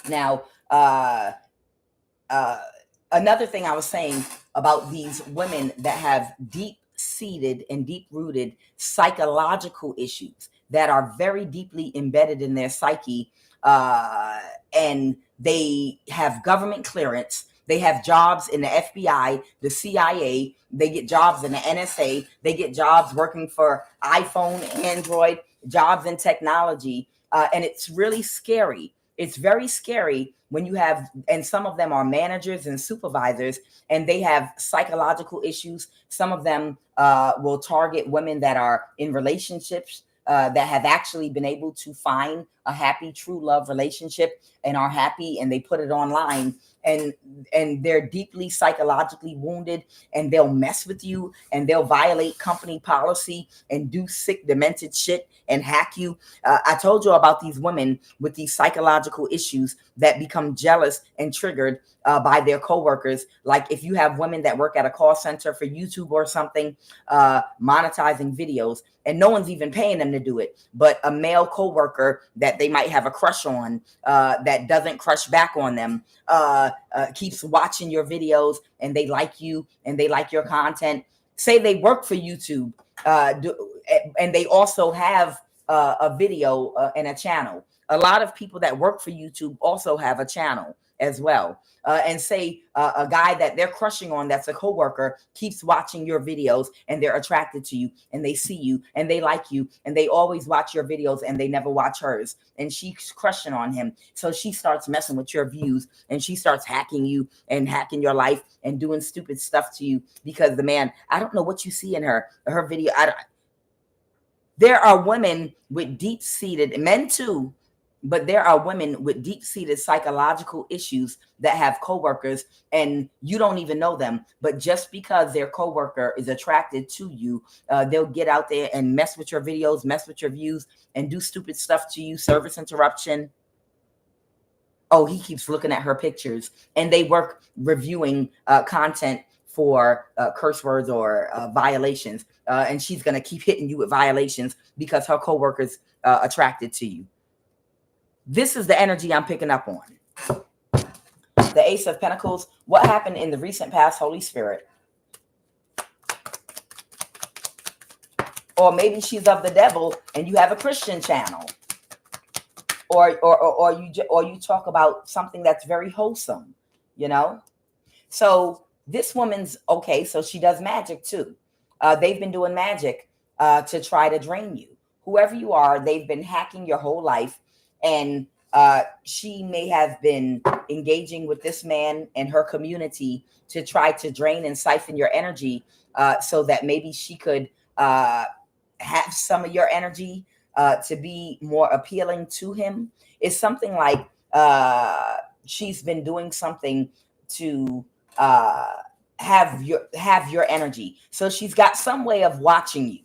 Now, another thing I was saying about these women that have deep-seated and deep-rooted psychological issues that are very deeply embedded in their psyche, and they have government clearance. They have jobs in the FBI, the CIA. They get jobs in the NSA. They get jobs working for iPhone, Android, jobs in technology. And it's really scary. It's very scary when you have, and some of them are managers and supervisors, and they have psychological issues. Some of them will target women that are in relationships that have actually been able to find a happy, true love relationship and are happy, and they put it online, and they're deeply psychologically wounded, and they'll mess with you, and they'll violate company policy and do sick, demented shit and hack you. I told you about these women with these psychological issues that become jealous and triggered by their coworkers. Like if you have women that work at a call center for YouTube or something, monetizing videos, and no one's even paying them to do it, but a male coworker that they might have a crush on, that doesn't crush back on them, keeps watching your videos, and they like you and they like your content. Say they work for YouTube, and they also have a video and a channel. A lot of people that work for YouTube also have a channel as well. And say a guy that they're crushing on, that's a coworker, keeps watching your videos, and they're attracted to you, and they see you, and they like you, and they always watch your videos, and they never watch hers. And she's crushing on him. So she starts messing with your views, and she starts hacking you and hacking your life and doing stupid stuff to you because the man, I don't know what you see in her video. There are women with deep-seated, men too, But there are women with deep-seated psychological issues that have coworkers and you don't even know them. But just because their coworker is attracted to you, they'll get out there and mess with your videos, mess with your views, and do stupid stuff to you, service interruption. Oh, he keeps looking at her pictures, and they work reviewing content for curse words or violations. And she's going to keep hitting you with violations because her coworker's attracted to you. This is the energy I'm picking up on. The Ace of Pentacles. What happened in the recent past, Holy Spirit? Or maybe she's of the devil and you have a Christian channel. Or you talk about something that's very wholesome, you know? So this woman's okay. So she does magic too. They've been doing magic to try to drain you. Whoever you are, they've been hacking your whole life. And she may have been engaging with this man and her community to try to drain and siphon your energy so that maybe she could have some of your energy to be more appealing to him. It's something like she's been doing something to have your energy. So she's got some way of watching you.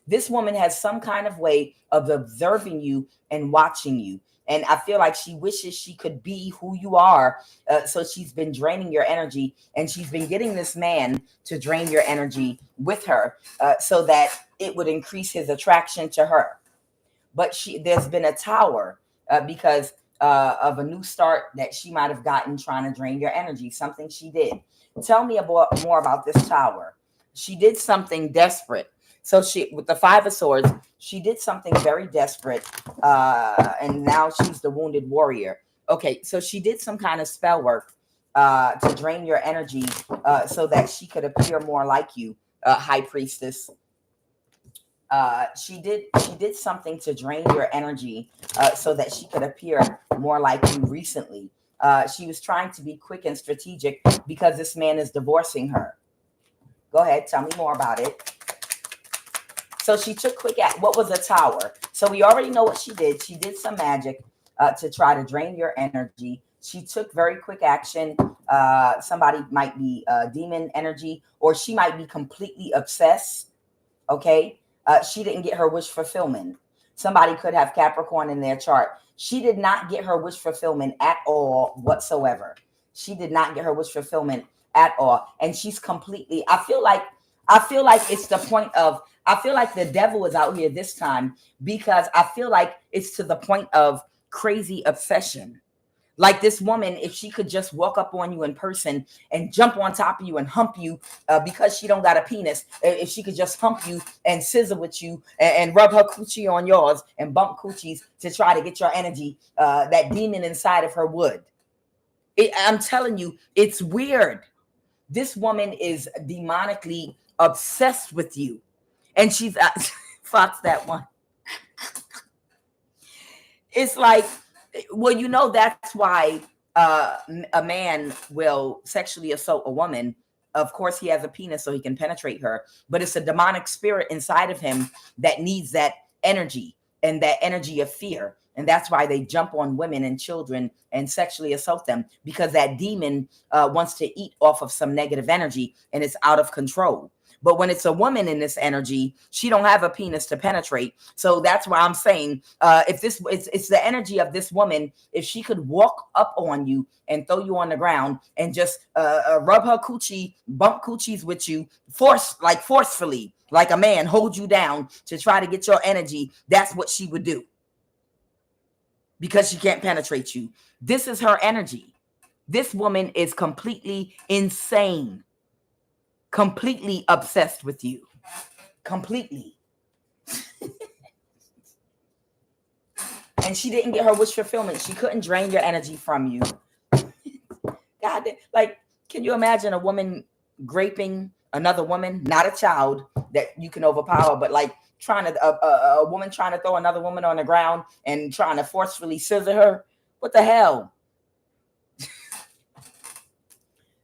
This woman has some kind of way of observing you and watching you. And I feel like she wishes she could be who you are. So she's been draining your energy, and she's been getting this man to drain your energy with her so that it would increase his attraction to her. But there's been a tower because of a new start that she might have gotten trying to drain your energy, something she did. Tell me more about this tower. She did something desperate. So with the Five of Swords, she did something very desperate, and now she's the wounded warrior. Okay, so she did some kind of spell work to drain your energy so that she could appear more like you, High Priestess. She did something to drain your energy so that she could appear more like you recently. She was trying to be quick and strategic because this man is divorcing her. Go ahead, tell me more about it. So she took quick act. What was a tower? So we already know what she did. She did some magic to try to drain your energy. She took very quick action. Somebody might be demon energy, or she might be completely obsessed. Okay. She didn't get her wish fulfillment. Somebody could have Capricorn in their chart. She did not get her wish fulfillment at all whatsoever. She did not get her wish fulfillment at all. And she's completely, I feel like it's the point of, I feel like the devil is out here this time because I feel like it's to the point of crazy obsession. Like this woman, if she could just walk up on you in person and jump on top of you and hump you because she don't got a penis, if she could just hump you and scissor with you and rub her coochie on yours and bump coochies to try to get your energy, that demon inside of her would. I'm telling you, it's weird. This woman is demonically obsessed with you. And she's Fox that one. It's like, well, you know, that's why a man will sexually assault a woman. Of course, he has a penis so he can penetrate her, but it's a demonic spirit inside of him that needs that energy and that energy of fear. And that's why they jump on women and children and sexually assault them, because that demon wants to eat off of some negative energy and it's out of control. But when it's a woman in this energy, she don't have a penis to penetrate. So that's why I'm saying if this it's the energy of this woman, if she could walk up on you and throw you on the ground and just rub her coochie, bump coochies with you, forcefully, like a man, hold you down to try to get your energy, that's what she would do. Because she can't penetrate you. This is her energy. This woman is completely insane. Completely obsessed with you. Completely. And she didn't get her wish fulfillment. She couldn't drain your energy from you. God, like, can you imagine a woman raping another woman? Not a child that you can overpower, but like trying to a woman trying to throw another woman on the ground and trying to forcefully scissor her. What the hell?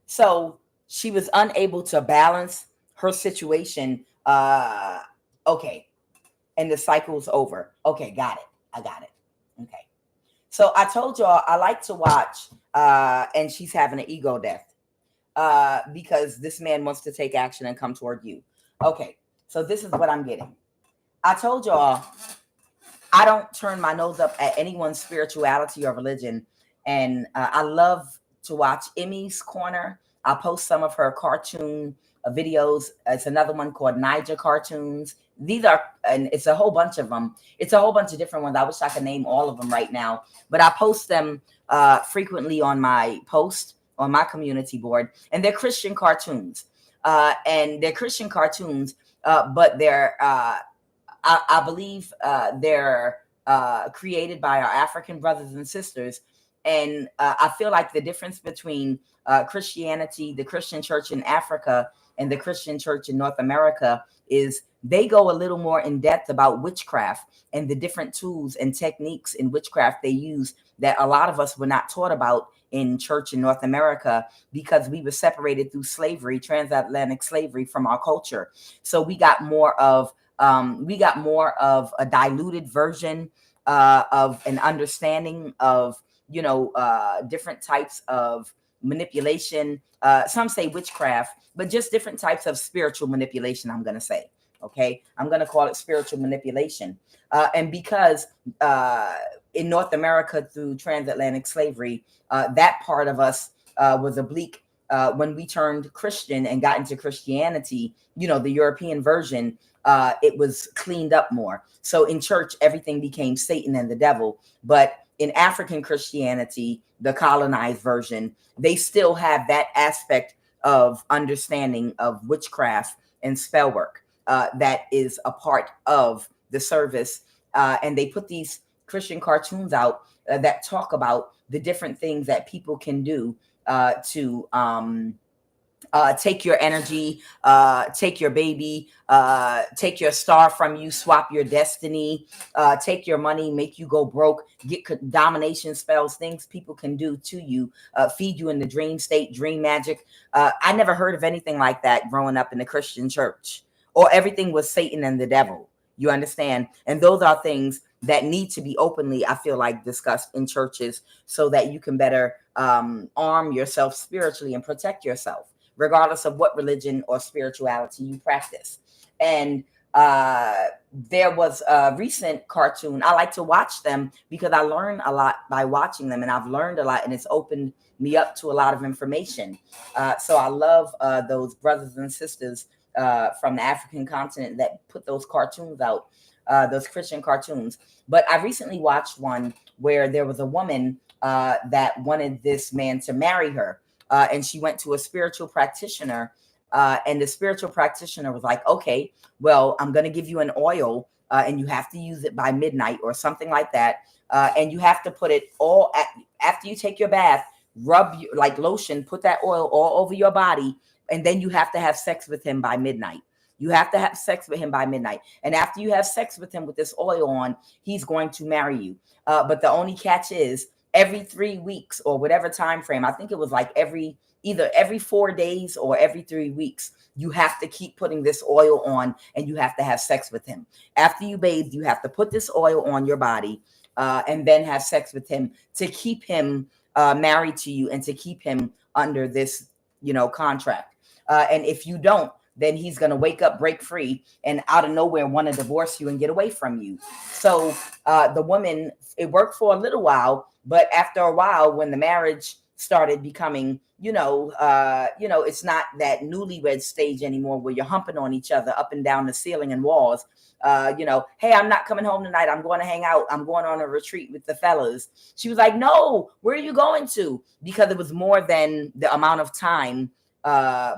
So she was unable to balance her situation. Okay. And the cycle's over. Okay, got it. I got it. Okay. So I told y'all I like to watch, and she's having an ego death because this man wants to take action and come toward you. Okay, so this is what I'm getting. I told y'all I don't turn my nose up at anyone's spirituality or religion. And I love to watch Emmy's Corner. I'll post some of her cartoon videos. It's another one called Niger Cartoons. These are, and it's a whole bunch of them. It's a whole bunch of different ones. I wish I could name all of them right now, but I post them frequently on my post on my community board. And they're Christian cartoons. But they're I believe they're created by our African brothers and sisters. And I feel like the difference between Christianity, the Christian church in Africa, and the Christian church in North America is they go a little more in depth about witchcraft and the different tools and techniques in witchcraft they use that a lot of us were not taught about in church in North America because we were separated through slavery, transatlantic slavery, from our culture. So we got more of a diluted version of an understanding of, different types of manipulation. Some say witchcraft, but just different types of spiritual manipulation, I'm going to say. Okay, I'm going to call it spiritual manipulation. And because in North America, through transatlantic slavery, that part of us was oblique. When we turned Christian and got into Christianity, the European version, it was cleaned up more. So in church, everything became Satan and the devil. But in African Christianity, the colonized version, they still have that aspect of understanding of witchcraft and spell work that is a part of the service. And they put these Christian cartoons out that talk about the different things that people can do to take your energy, take your baby, take your star from you, swap your destiny, take your money, make you go broke, get domination spells, things people can do to you, feed you in the dream state, dream magic. I never heard of anything like that growing up in the Christian church, or everything was Satan and the devil. You understand? And those are things that need to be openly, I feel like, discussed in churches so that you can better arm yourself spiritually and protect yourself, regardless of what religion or spirituality you practice. And there was a recent cartoon. I like to watch them because I learn a lot by watching them, and I've learned a lot, and it's opened me up to a lot of information. So I love those brothers and sisters from the African continent that put those cartoons out, those Christian cartoons. But I recently watched one where there was a woman that wanted this man to marry her. And she went to a spiritual practitioner, and the spiritual practitioner was like, okay, well, I'm going to give you an oil, and you have to use it by midnight or something like that. And you have to put it all after you take your bath, rub like lotion, put that oil all over your body. And then you have to have sex with him by midnight. You have to have sex with him by midnight. And after you have sex with him with this oil on, he's going to marry you. But the only catch is, every 3 weeks or whatever time frame, I think it was like either every 4 days or every 3 weeks, you have to keep putting this oil on, and you have to have sex with him. After you bathe, you have to put this oil on your body and then have sex with him to keep him married to you and to keep him under this, contract. And if you don't, then he's going to wake up, break free, and out of nowhere want to divorce you and get away from you. So the woman, it worked for a little while, but after a while, when the marriage started becoming, it's not that newlywed stage anymore where you're humping on each other up and down the ceiling and walls. Hey, I'm not coming home tonight. I'm going to hang out. I'm going on a retreat with the fellas. She was like, no, where are you going to? Because it was more than the amount of time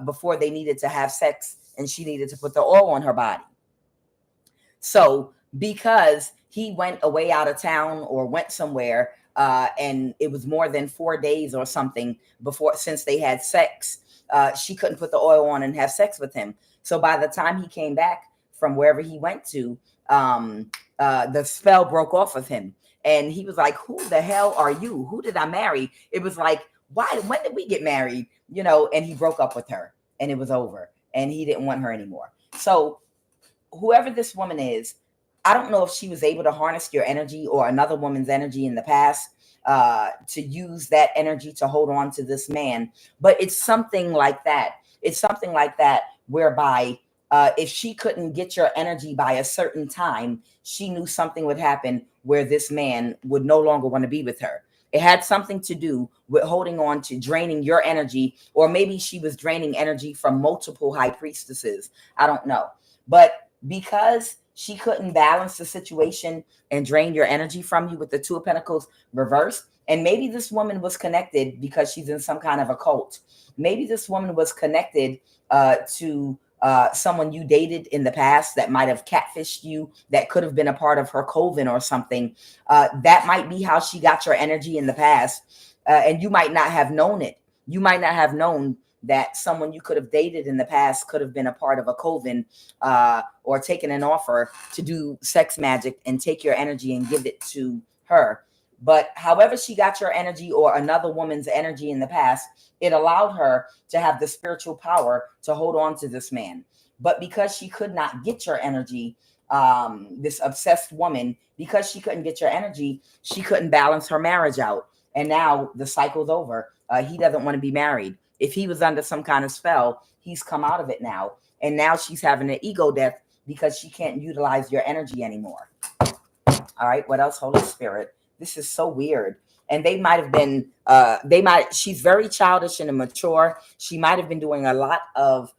before they needed to have sex, and she needed to put the oil on her body. So because he went away out of town or went somewhere, and it was more than 4 days or something since they had sex, she couldn't put the oil on and have sex with him. So by the time he came back from wherever he went to, the spell broke off of him. And he was like, who the hell are you? Who did I marry? It was like, when did we get married? And he broke up with her, and it was over, and he didn't want her anymore. So whoever this woman is, I don't know if she was able to harness your energy or another woman's energy in the past, to use that energy to hold on to this man. But it's something like that. It's something like that whereby if she couldn't get your energy by a certain time, she knew something would happen where this man would no longer want to be with her. It had something to do with holding on to draining your energy, or maybe she was draining energy from multiple high priestesses. I don't know. But because she couldn't balance the situation and drain your energy from you with the Two of Pentacles reversed, and maybe this woman was connected because she's in some kind of a cult. Maybe this woman was connected to someone you dated in the past that might have catfished you, that could have been a part of her coven or something. That might be how she got your energy in the past. And you might not have known it. You might not have known that someone you could have dated in the past could have been a part of a coven, or taken an offer to do sex magic and take your energy and give it to her. But however she got your energy or another woman's energy in the past, it allowed her to have the spiritual power to hold on to this man. But because she could not get your energy, this obsessed woman, because she couldn't get your energy, she couldn't balance her marriage out. And now the cycle's over. He doesn't want to be married. If he was under some kind of spell, he's come out of it now. And now she's having an ego death because she can't utilize your energy anymore. All right. What else? Holy Spirit. This is so weird. And they might have been, she's very childish and immature. She might have been doing a lot of,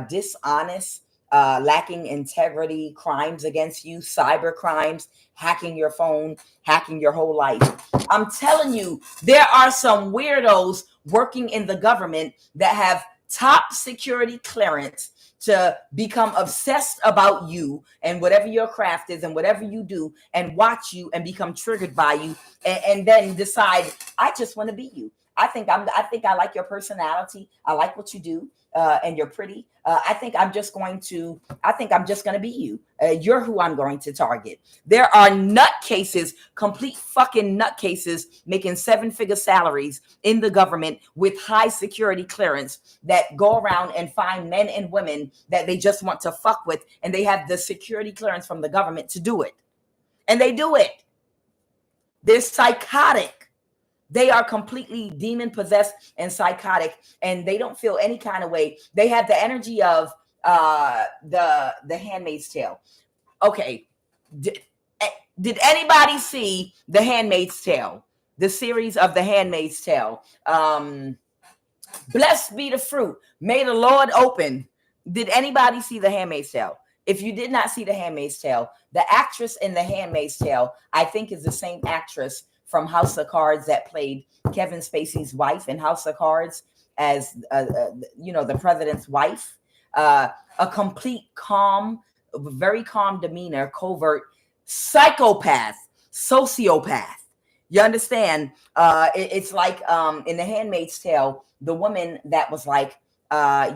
dishonest, lacking integrity crimes against you, cyber crimes, hacking your phone, hacking your whole life. I'm telling you, there are some weirdos working in the government that have top security clearance to become obsessed about you and whatever your craft is and whatever you do, and watch you and become triggered by you, and then decide, I just want to be you. I think I like your personality. I like what you do. And you're pretty. I think I'm just going to be you. You're who I'm going to target. There are nutcases, complete fucking nutcases, making 7-figure salaries in the government with high security clearance that go around and find men and women that they just want to fuck with. And they have the security clearance from the government to do it. And they do it. They're psychotic. They are completely demon possessed and psychotic, and they don't feel any kind of way. They have the energy of the Handmaid's Tale. Okay, did anybody see the Handmaid's Tale? The series of the Handmaid's Tale. Blessed be the fruit. May the Lord open. Did anybody see the Handmaid's Tale? If you did not see the Handmaid's Tale, the actress in the Handmaid's Tale, I think, is the same actress from House of Cards that played Kevin Spacey's wife in House of Cards as, the president's wife. A complete calm, very calm demeanor, covert psychopath, sociopath. You understand? It's like in The Handmaid's Tale, the woman that was like,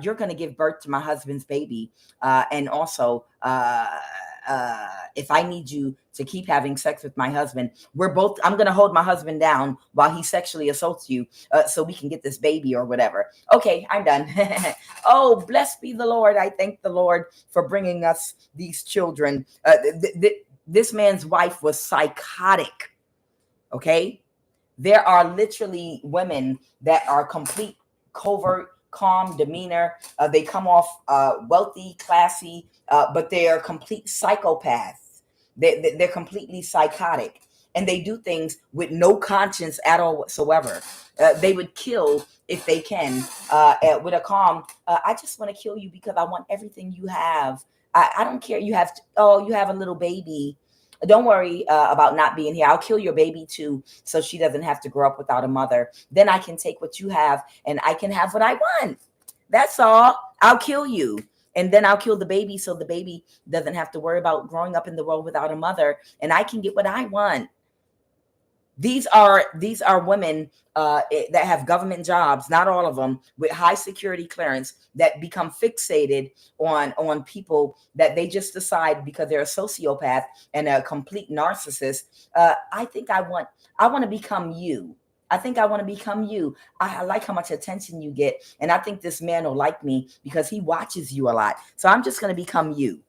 you're going to give birth to my husband's baby. And also, if I need you to keep having sex with my husband, I'm going to hold my husband down while he sexually assaults you, so we can get this baby or whatever. Okay, I'm done. Oh, blessed be the Lord. I thank the Lord for bringing us these children. This man's wife was psychotic. Okay. There are literally women that are complete covert, calm demeanor. They come off wealthy, classy, but they are complete psychopaths. They're completely psychotic, and they do things with no conscience at all whatsoever. They would kill if they can, with a calm. I just want to kill you because I want everything you have. I don't care. You have a little baby. Don't worry about not being here. I'll kill your baby too, so she doesn't have to grow up without a mother. Then I can take what you have and I can have what I want. That's all. I'll kill you. And then I'll kill the baby so the baby doesn't have to worry about growing up in the world without a mother, and I can get what I want. These are women that have government jobs, not all of them, with high security clearance, that become fixated on people that they just decide because they're a sociopath and a complete narcissist. I want to become you. I think I want to become you. I like how much attention you get. And I think this man will like me because he watches you a lot. So I'm just going to become you.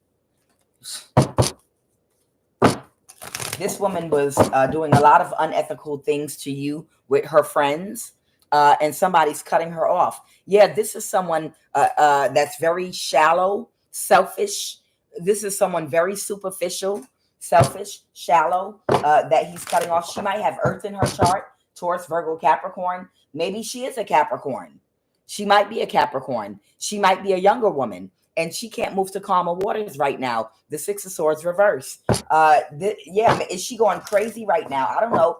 This woman was doing a lot of unethical things to you with her friends, and somebody's cutting her off. Yeah, this is someone that's very shallow, selfish. This is someone very superficial, selfish, shallow, that he's cutting off. She might have Earth in her chart, Taurus, Virgo, Capricorn. Maybe she is a Capricorn. She might be a Capricorn. She might be a younger woman, and she can't move to calmer waters right now. The Six of Swords reverse. Yeah, is she going crazy right now? I don't know.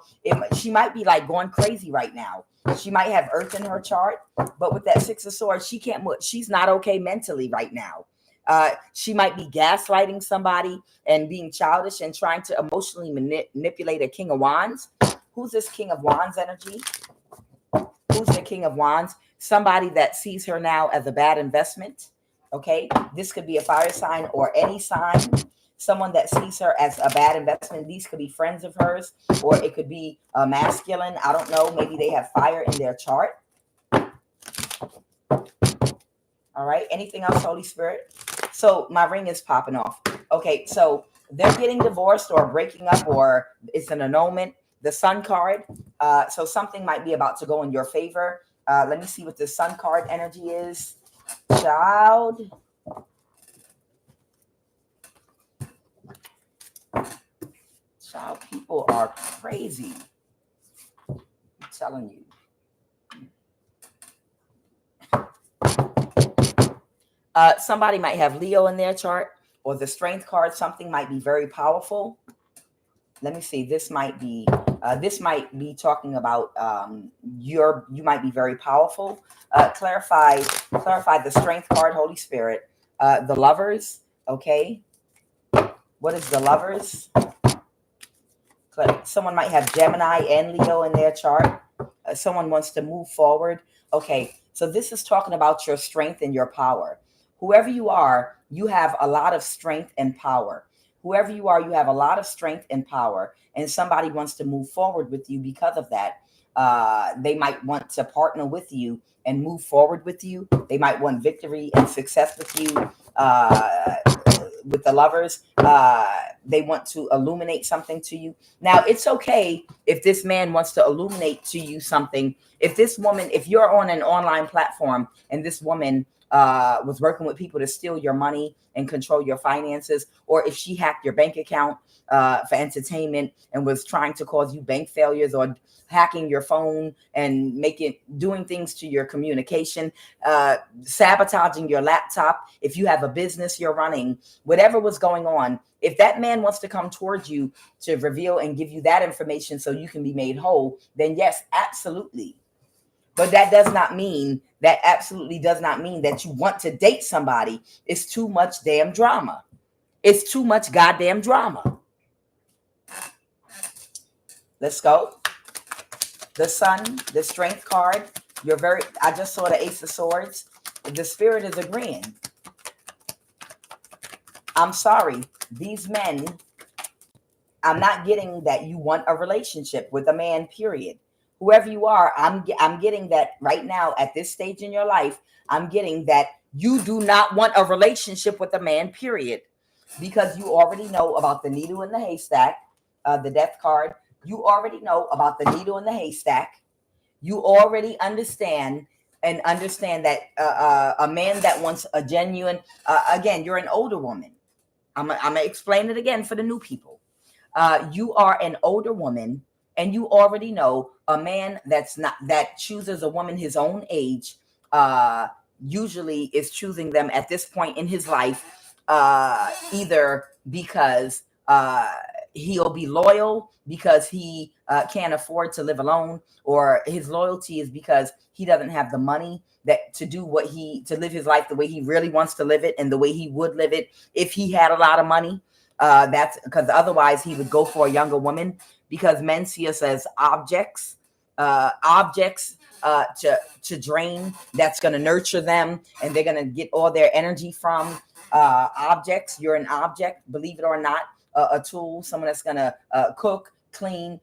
She might be like going crazy right now. She might have Earth in her chart, but with that Six of Swords, she can't move. She's not okay mentally right now. She might be gaslighting somebody and being childish and trying to emotionally manipulate a King of Wands. Who's this King of Wands energy? Who's the King of Wands? Somebody that sees her now as a bad investment. Okay, this could be a fire sign or any sign. Someone that sees her as a bad investment. These could be friends of hers, or it could be a masculine. I don't know. Maybe they have fire in their chart. All right. Anything else, Holy Spirit? So my ring is popping off. Okay, so they're getting divorced or breaking up, or it's an annulment. The Sun card. So something might be about to go in your favor. Let me see what the Sun card energy is. Child. Child, people are crazy. I'm telling you. Somebody might have Leo in their chart, or the Strength card. Something might be very powerful. Let me see. This might be talking about you might be very powerful. Clarify the Strength card, Holy Spirit. The Lovers. Okay. What is the Lovers? Someone might have Gemini and Leo in their chart. Someone wants to move forward. Okay. So this is talking about your strength and your power. Whoever you are, you have a lot of strength and power. Whoever you are, you have a lot of strength and power, and somebody wants to move forward with you because of that. They might want to partner with you and move forward with you. They might want victory and success with you. With the Lovers, they want to illuminate something to you. Now, it's okay if this man wants to illuminate to you something. If this woman, if you're on an online platform and this woman was working with people to steal your money and control your finances, or if she hacked your bank account for entertainment and was trying to cause you bank failures, or hacking your phone and doing things to your communication, sabotaging your laptop. If you have a business you're running, whatever was going on, if that man wants to come towards you to reveal and give you that information so you can be made whole, then yes, absolutely. But that absolutely does not mean that you want to date somebody. It's too much damn drama. It's too much goddamn drama. Let's go. The Sun, the Strength card. I just saw the Ace of Swords. The Spirit is agreeing. I'm sorry. These men, I'm not getting that you want a relationship with a man, period. Whoever you are, I'm getting that right now at this stage in your life. I'm getting that you do not want a relationship with a man, period. Because you already know about the needle in the haystack, the Death card. You already know about the needle in the haystack. You already understand that a man that wants a genuine, again, you're an older woman. I'm going to explain it again for the new people. You are an older woman, and you already know a man that chooses a woman his own age, usually is choosing them at this point in his life, either because he'll be loyal because he can't afford to live alone, or his loyalty is because he doesn't have the money to live his life the way he really wants to live it and the way he would live it if he had a lot of money. That's because otherwise he would go for a younger woman, because men see us as objects to drain, that's going to nurture them, and they're going to get all their energy from objects. You're an object, believe it or not, a tool, someone that's going to cook, clean,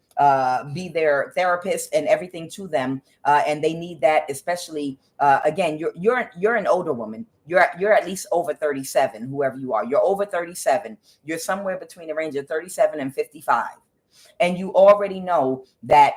be their therapist and everything to them. And they need that, especially, again, you're an older woman. You're at least over 37, whoever you are. You're over 37. You're somewhere between the range of 37 and 55. And you already know that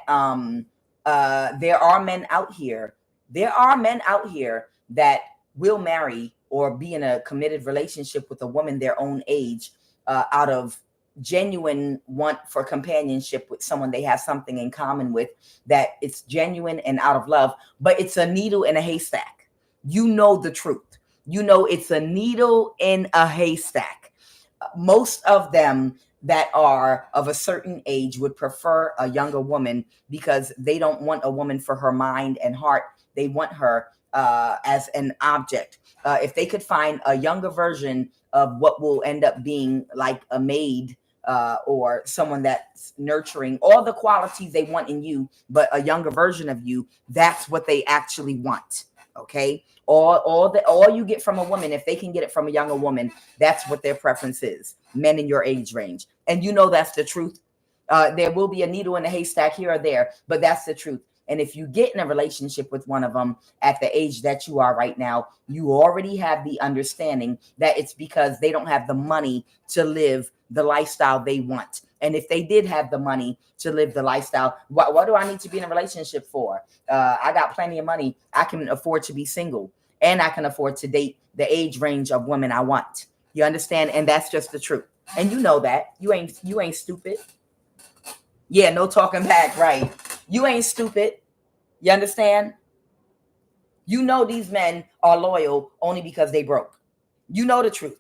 there are men out here. There are men out here that will marry or be in a committed relationship with a woman their own age, out of genuine want for companionship with someone they have something in common with, that it's genuine and out of love, but it's a needle in a haystack. You know the truth. You know it's a needle in a haystack. Most of them that are of a certain age would prefer a younger woman because they don't want a woman for her mind and heart. They want her as an object. If they could find a younger version of what will end up being like a maid, or someone that's nurturing all the qualities they want in you, but a younger version of you, that's what they actually want. Okay. All you get from a woman, if they can get it from a younger woman, that's what their preference is. Men in your age range. And you know that's the truth. There will be a needle in a haystack here or there, but that's the truth. And if you get in a relationship with one of them at the age that you are right now, you already have the understanding that it's because they don't have the money to live the lifestyle they want. And if they did have the money to live the lifestyle, what do I need to be in a relationship for? I got plenty of money. I can afford to be single, and I can afford to date the age range of women I want. You understand? And that's just the truth. And you know that. You ain't stupid. Yeah, no talking back, right? You ain't stupid. You understand? You know these men are loyal only because they broke. You know the truth.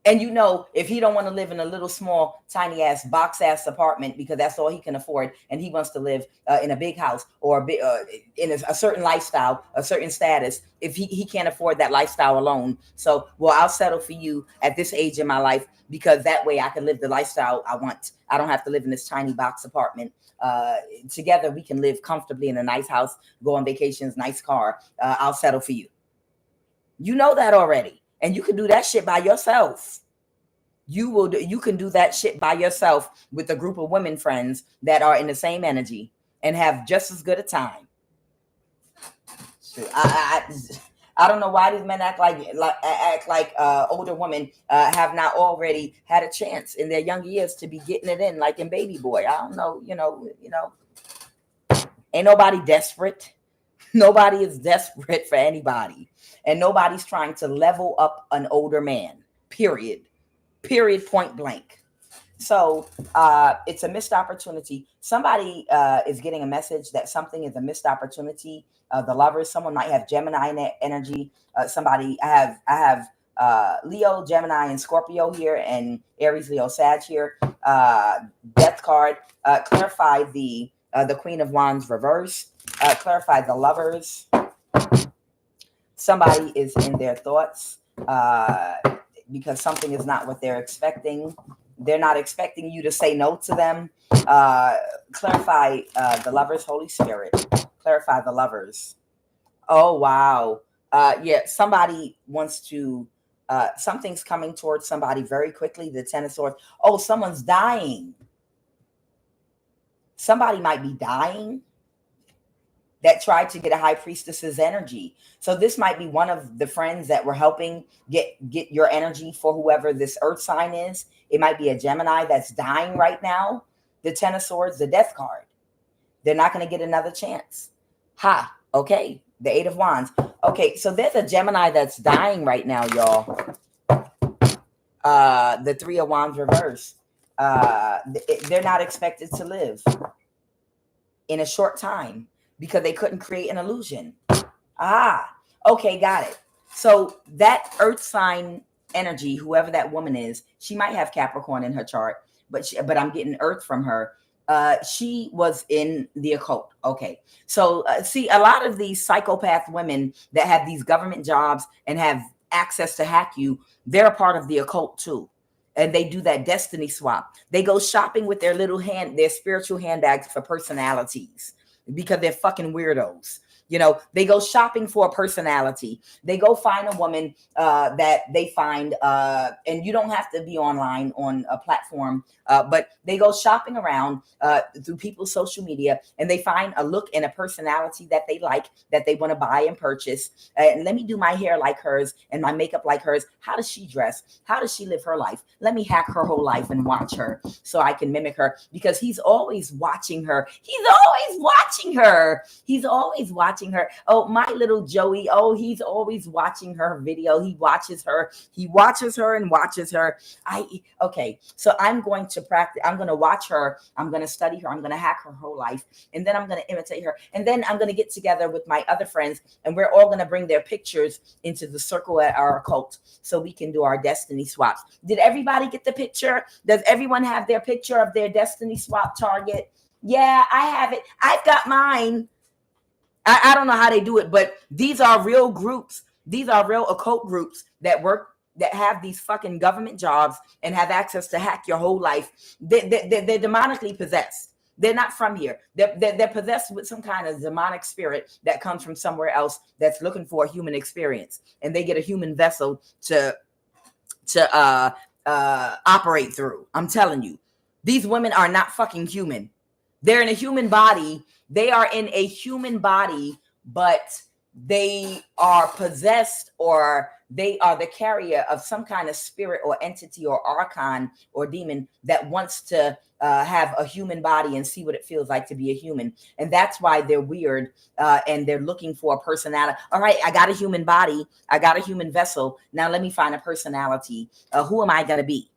And you know, if he don't want to live in a little small, tiny ass box ass apartment because that's all he can afford, and he wants to live in a big house or in a certain lifestyle, a certain status, if he can't afford that lifestyle alone. So, well, I'll settle for you at this age in my life because that way I can live the lifestyle I want. I don't have to live in this tiny box apartment. Together we can live comfortably in a nice house, go on vacations, nice car. I'll settle for you. You know that already. And you can do that shit by yourself. You can do that shit by yourself with a group of women friends that are in the same energy and have just as good a time. I don't know why these men act like older women have not already had a chance in their younger years to be getting it in, like in Baby Boy. I don't know, you know. Ain't nobody desperate. Nobody is desperate for anybody. And nobody's trying to level up an older man, period, point blank. So it's a missed opportunity. Somebody is getting a message that something is a missed opportunity. The lovers, someone might have Gemini energy. I have Leo, Gemini, and Scorpio here, and Aries, Leo, Sag here. Death card. Clarify the Queen of Wands reverse. Clarify the lovers. Somebody is in their thoughts because something is not what they're expecting. They're not expecting you to say no to them. Clarify the lovers, Holy Spirit. Clarify the lovers. Oh, wow. Yeah, somebody wants to, something's coming towards somebody very quickly. The Ten of Swords. Oh, someone's dying. Somebody might be dying that tried to get a high priestess's energy. So this might be one of the friends that were helping get your energy for whoever this earth sign is. It might be a Gemini that's dying right now. The Ten of Swords, the Death card. They're not going to get another chance. Ha. Okay. The Eight of Wands. Okay. So there's a Gemini that's dying right now, y'all. The Three of Wands reverse. They're not expected to live in a short time, because they couldn't create an illusion. Okay, got it. So that earth sign energy, whoever that woman is, she might have Capricorn in her chart, but I'm getting earth from her. She was in the occult. Okay. So see, a lot of these psychopath women that have these government jobs and have access to hack you, they're a part of the occult too. And they do that destiny swap. They go shopping with their spiritual handbags for personalities, because they're fucking weirdos. You know, they go shopping for a personality. They go find a woman that they find, and you don't have to be online on a platform, but they go shopping around through people's social media, and they find a look and a personality that they like, that they want to buy and purchase. And let me do my hair like hers and my makeup like hers. How does she dress? How does she live her life? Let me hack her whole life and watch her so I can mimic her, because he's always watching her. He's always watching her. He's always watching her. Oh, my little Joey. Oh, he's always watching her video. He watches her. He watches her and watches her. Okay. So I'm going to practice. I'm going to watch her. I'm going to study her. I'm going to hack her whole life. And then I'm going to imitate her. And then I'm going to get together with my other friends, and we're all going to bring their pictures into the circle at our occult so we can do our destiny swaps. Did everybody get the picture? Does everyone have their picture of their destiny swap target? Yeah, I have it. I've got mine. I don't know how they do it, but these are real groups. These are real occult groups that work, that have these fucking government jobs and have access to hack your whole life. They're demonically possessed. They're not from here. They're possessed with some kind of demonic spirit that comes from somewhere else that's looking for a human experience. And they get a human vessel to operate through. I'm telling you, these women are not fucking human. They're in a human body. They are in a human body, but they are possessed, or they are the carrier of some kind of spirit or entity or archon or demon that wants to have a human body and see what it feels like to be a human. And that's why they're weird, and they're looking for a personality. All right, I got a human body. I got a human vessel. Now let me find a personality. Who am I going to be?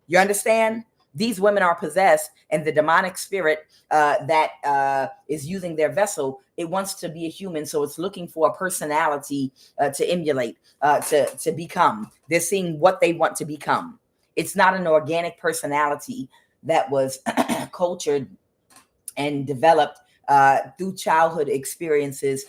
You understand? These women are possessed, and the demonic spirit that is using their vessel, it wants to be a human, so it's looking for a personality to emulate, to become. They're seeing what they want to become. It's not an organic personality that was cultured and developed through childhood experiences,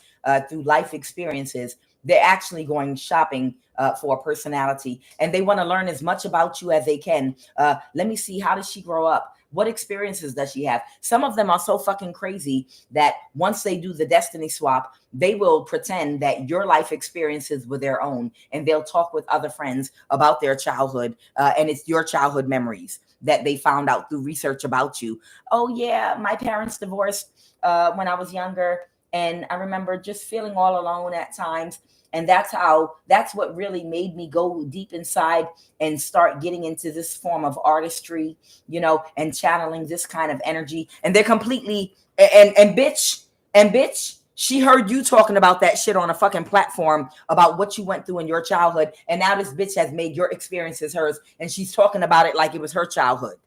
through life experiences. They're actually going shopping for a personality, and they want to learn as much about you as they can. Let me see, how does she grow up? What experiences does she have? Some of them are so fucking crazy that once they do the destiny swap, they will pretend that your life experiences were their own, and they'll talk with other friends about their childhood, and it's your childhood memories that they found out through research about you. Oh yeah, my parents divorced when I was younger, and I remember just feeling all alone at times. And that's what really made me go deep inside and start getting into this form of artistry, you know, and channeling this kind of energy. And they're completely, and bitch, she heard you talking about that shit on a fucking platform about what you went through in your childhood. And now this bitch has made your experiences hers, and she's talking about it like it was her childhood.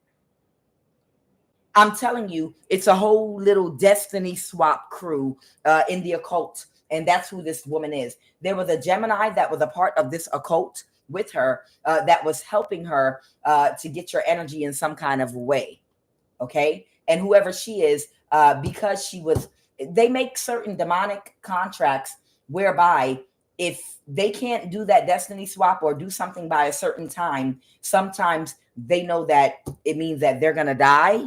I'm telling you, it's a whole little destiny swap crew in the occult. And that's who this woman is. There was a Gemini that was a part of this occult with her that was helping her to get your energy in some kind of way. Okay. And whoever she is, because they make certain demonic contracts whereby if they can't do that destiny swap or do something by a certain time, sometimes they know that it means that they're going to die.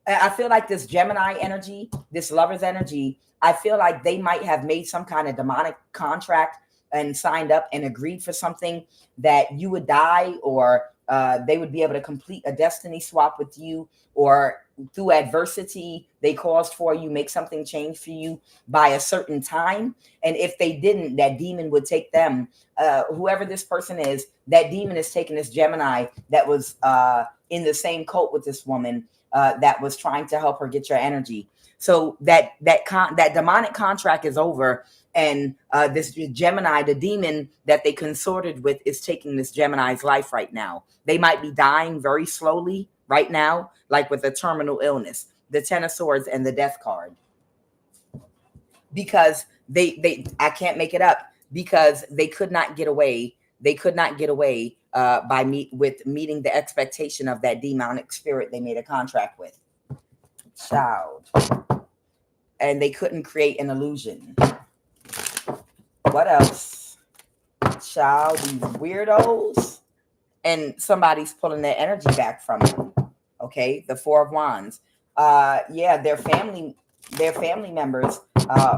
I feel like this Gemini energy, this lover's energy, I feel like they might have made some kind of demonic contract and signed up and agreed for something that you would die, or they would be able to complete a destiny swap with you, or through adversity they caused for you, make something change for you by a certain time. And if they didn't, that demon would take them. Whoever this person is, that demon is taking this Gemini that was in the same cult with this woman that was trying to help her get your energy. So that demonic contract is over, and this Gemini, the demon that they consorted with, is taking this Gemini's life right now. They might be dying very slowly right now, like with a terminal illness, the Ten of Swords and the Death card, because I can't make it up, because they could not get away. They could not get away by meeting the expectation of that demonic spirit they made a contract with. Child. And they couldn't create an illusion. What else? Child, these weirdos. And somebody's pulling their energy back from them. Okay, the Four of Wands. Yeah, their family members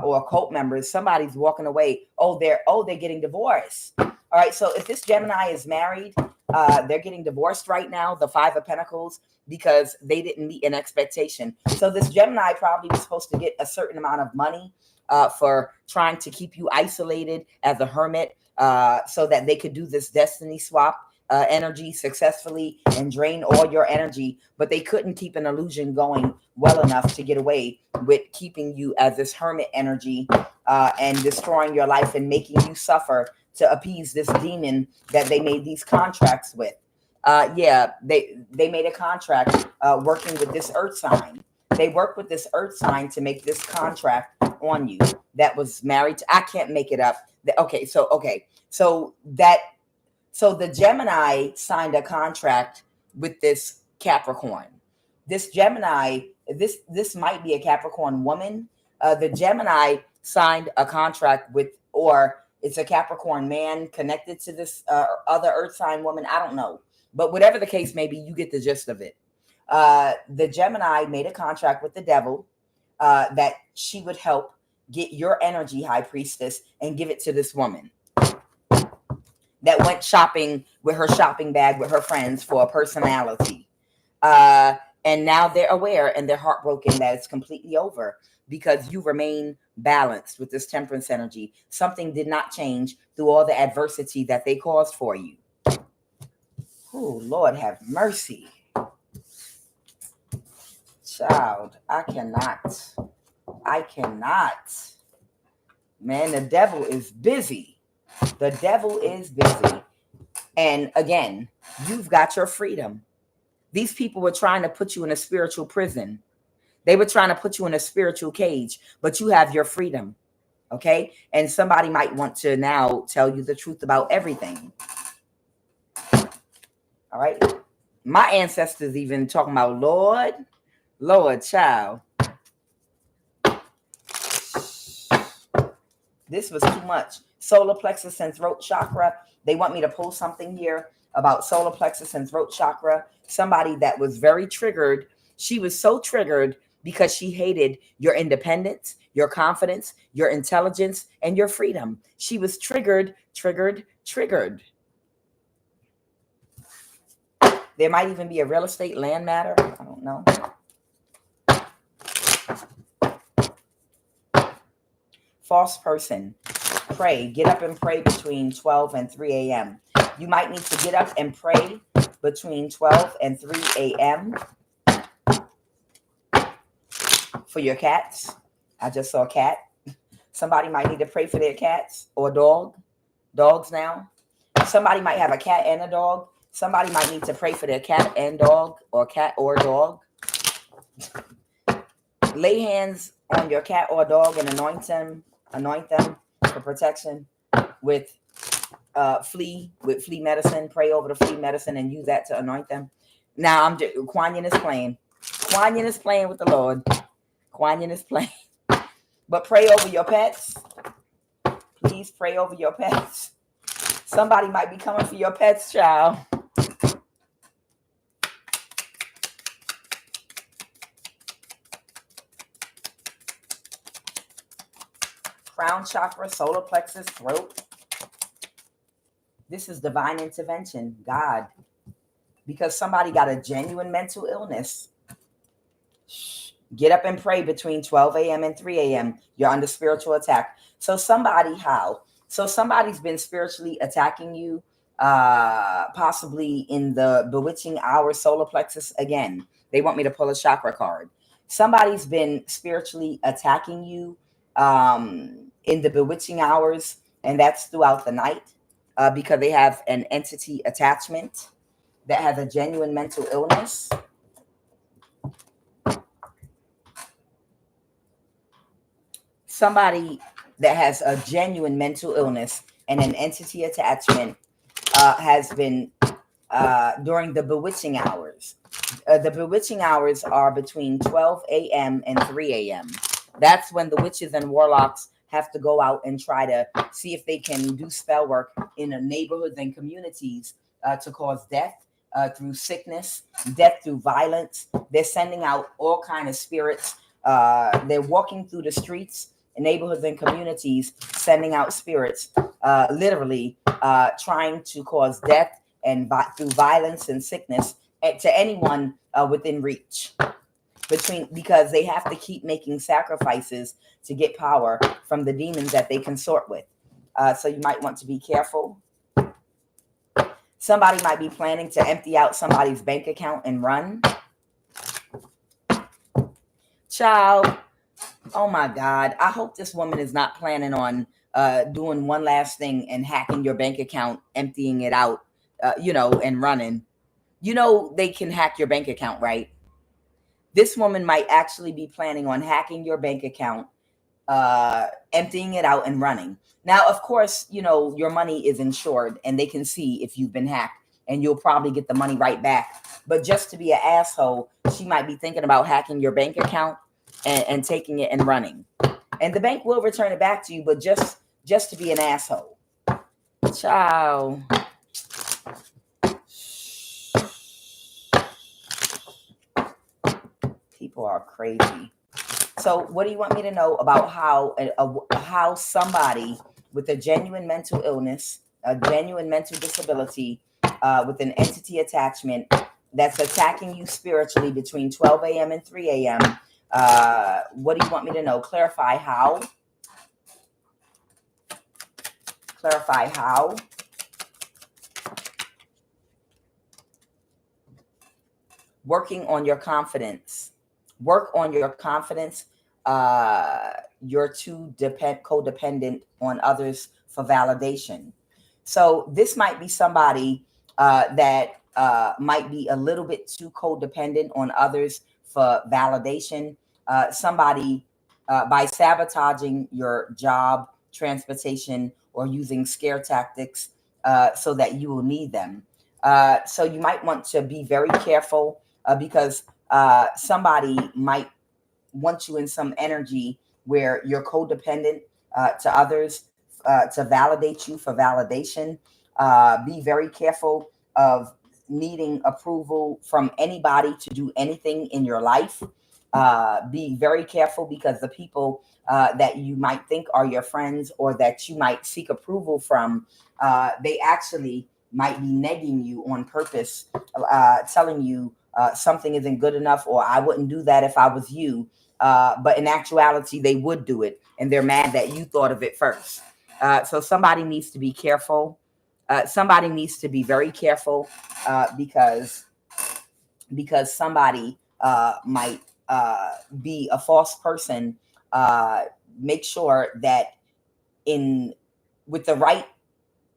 or cult members, somebody's walking away. Oh, they're getting divorced. All right. So if this Gemini is married, they're getting divorced right now, the Five of Pentacles, because they didn't meet an expectation. So this Gemini probably was supposed to get a certain amount of money for trying to keep you isolated as a hermit, so that they could do this destiny swap energy successfully and drain all your energy. But they couldn't keep an illusion going well enough to get away with keeping you as this hermit energy and destroying your life and making you suffer to appease this demon that they made these contracts with. Yeah, they made a contract working with this earth sign. They worked with this earth sign to make this contract on you that was married to, I can't make it up. So the Gemini signed a contract with this Capricorn. This Gemini, this might be a Capricorn woman. The Gemini signed a contract with, or it's a Capricorn man connected to this other earth sign woman. I don't know. But whatever the case may be, you get the gist of it. The Gemini made a contract with the devil that she would help get your energy, High Priestess, and give it to this woman that went shopping with her shopping bag with her friends for a personality. And now they're aware and they're heartbroken that it's completely over because you remain balanced with this Temperance energy. Something did not change through all the adversity that they caused for you. Oh, Lord have mercy. Child, I cannot. Man, the devil is busy. The devil is busy. And again, you've got your freedom. These people were trying to put you in a spiritual prison. They were trying to put you in a spiritual cage, but you have your freedom. Okay? And somebody might want to now tell you the truth about everything. All right? My ancestors even talking about, Lord, child. This was too much. Solar plexus and throat chakra. They want me to pull something here about solar plexus and throat chakra. Somebody that was very triggered. She was so triggered because she hated your independence, your confidence, your intelligence, and your freedom. She was triggered. There might even be a real estate land matter. I don't know. False person. Pray. Get up and pray between 12 and 3 a.m. You might need to get up and pray between 12 and 3 a.m. for your cats. I just saw a cat. Somebody might need to pray for their cats or dog. Dogs now. Somebody might have a cat and a dog. Somebody might need to pray for their cat and dog, or cat or dog. Lay hands on your cat or dog and anoint them for protection with flea medicine. Pray over the flea medicine and use that to anoint them. Now Kuan Yin is playing. Kuan Yin is playing with the Lord. Kuan Yin is playing. But pray over your pets. Please pray over your pets. Somebody might be coming for your pets, child. Crown chakra, solar plexus, throat. This is divine intervention, God. Because somebody got a genuine mental illness. Get up and pray between 12 a.m. and 3 a.m. You're under spiritual attack. So somebody's been spiritually attacking you, possibly in the bewitching hour solar plexus again. They want me to pull a chakra card. Somebody's been spiritually attacking you in the bewitching hours, and that's throughout the night, because they have an entity attachment that has a genuine mental illness. Somebody that has a genuine mental illness and an entity attachment has been during the bewitching hours. The bewitching hours are between 12 a.m. and 3 a.m. That's when the witches and warlocks have to go out and try to see if they can do spell work in the neighborhoods and communities to cause death through sickness, death through violence. They're sending out all kinds of spirits. They're walking through the streets neighborhoods and communities, sending out spirits, literally trying to cause death and through violence and sickness to anyone within reach. Because they have to keep making sacrifices to get power from the demons that they consort with. So you might want to be careful. Somebody might be planning to empty out somebody's bank account and run. Child, oh my God. I hope this woman is not planning on doing one last thing and hacking your bank account, emptying it out, and running. They can hack your bank account, right? This woman might actually be planning on hacking your bank account, emptying it out and running. Now, of course, your money is insured and they can see if you've been hacked and you'll probably get the money right back. But just to be an asshole, she might be thinking about hacking your bank account and taking it and running. And the bank will return it back to you, but just to be an asshole. Ciao. People are crazy. So what do you want me to know about how somebody with a genuine mental illness, a genuine mental disability, with an entity attachment that's attacking you spiritually between 12 a.m. and 3 a.m. What do you want me to know? Clarify how. Clarify how. Working on your confidence. Work on your confidence. You're too codependent on others for validation. So this might be somebody that might be a little bit too codependent on others for validation. Somebody by sabotaging your job, transportation, or using scare tactics so that you will need them. So you might want to be very careful because somebody might want you in some energy where you're codependent to others to validate you for validation. Be very careful of needing approval from anybody to do anything in your life. Be very careful because the people that you might think are your friends or that you might seek approval from, they actually might be negging you on purpose, telling you something isn't good enough, or I wouldn't do that if I was you. But in actuality, they would do it, and they're mad that you thought of it first. So somebody needs to be careful. Somebody needs to be very careful because somebody might be a false person. Make sure that with the right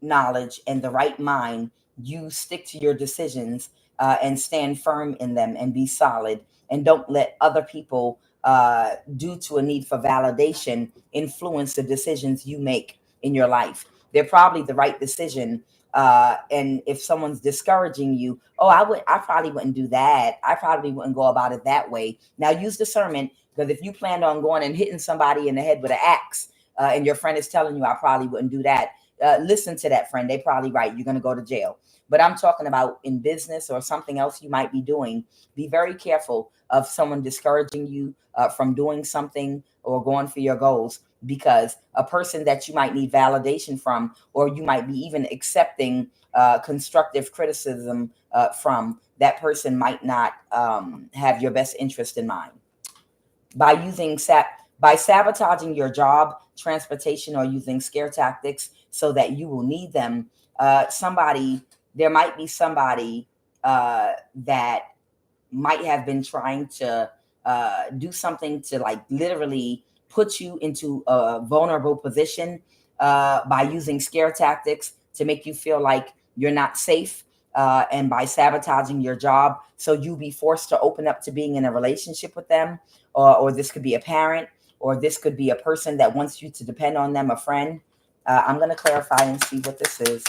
knowledge and the right mind, you stick to your decisions and stand firm in them and be solid, and don't let other people due to a need for validation influence the decisions you make in your life. They're probably the right decision. And if someone's discouraging you, I probably wouldn't do that. I probably wouldn't go about it that way. Now use discernment, because if you planned on going and hitting somebody in the head with an axe, and your friend is telling you, I probably wouldn't do that. Listen to that friend. They're probably right. You're going to go to jail. But I'm talking about in business or something else you might be doing. Be very careful of someone discouraging you from doing something or going for your goals, because a person that you might need validation from, or you might be even accepting constructive criticism from, that person might not have your best interest in mind. By sabotaging your job, transportation, or using scare tactics so that you will need them, there might be somebody that might have been trying to do something to literally put you into a vulnerable position by using scare tactics to make you feel like you're not safe, and by sabotaging your job so you'll be forced to open up to being in a relationship with them, or this could be a parent, or this could be a person that wants you to depend on them, a friend. I'm going to clarify and see what this is.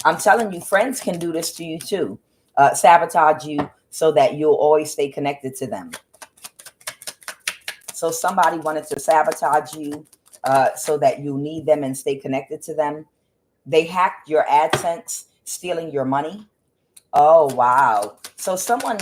I'm telling you, friends can do this to you too. Sabotage you so that you'll always stay connected to them. So somebody wanted to sabotage you so that you need them and stay connected to them. They hacked your AdSense, stealing your money. Oh, wow. So someone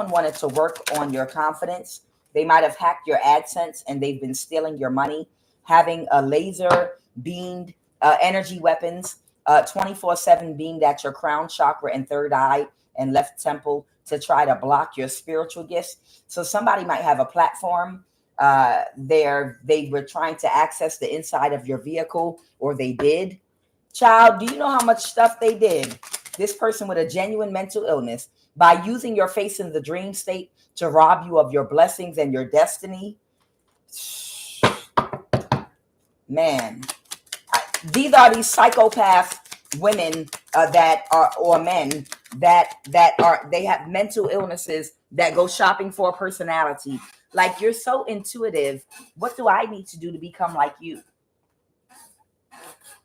wanted to work on your confidence. They might have hacked your AdSense and they've been stealing your money, having a laser beamed energy weapons 24/7 beamed at your crown chakra and third eye and left temple to try to block your spiritual gifts. So somebody might have a platform. They were trying to access the inside of your vehicle, or they did. Child, do you know how much stuff they did? This person with a genuine mental illness, by using your face in the dream state to rob you of your blessings and your destiny. Man, these are these psychopath women that are, or men that are, they have mental illnesses that go shopping for a personality. Like, you're so intuitive. What do I need to do to become like you?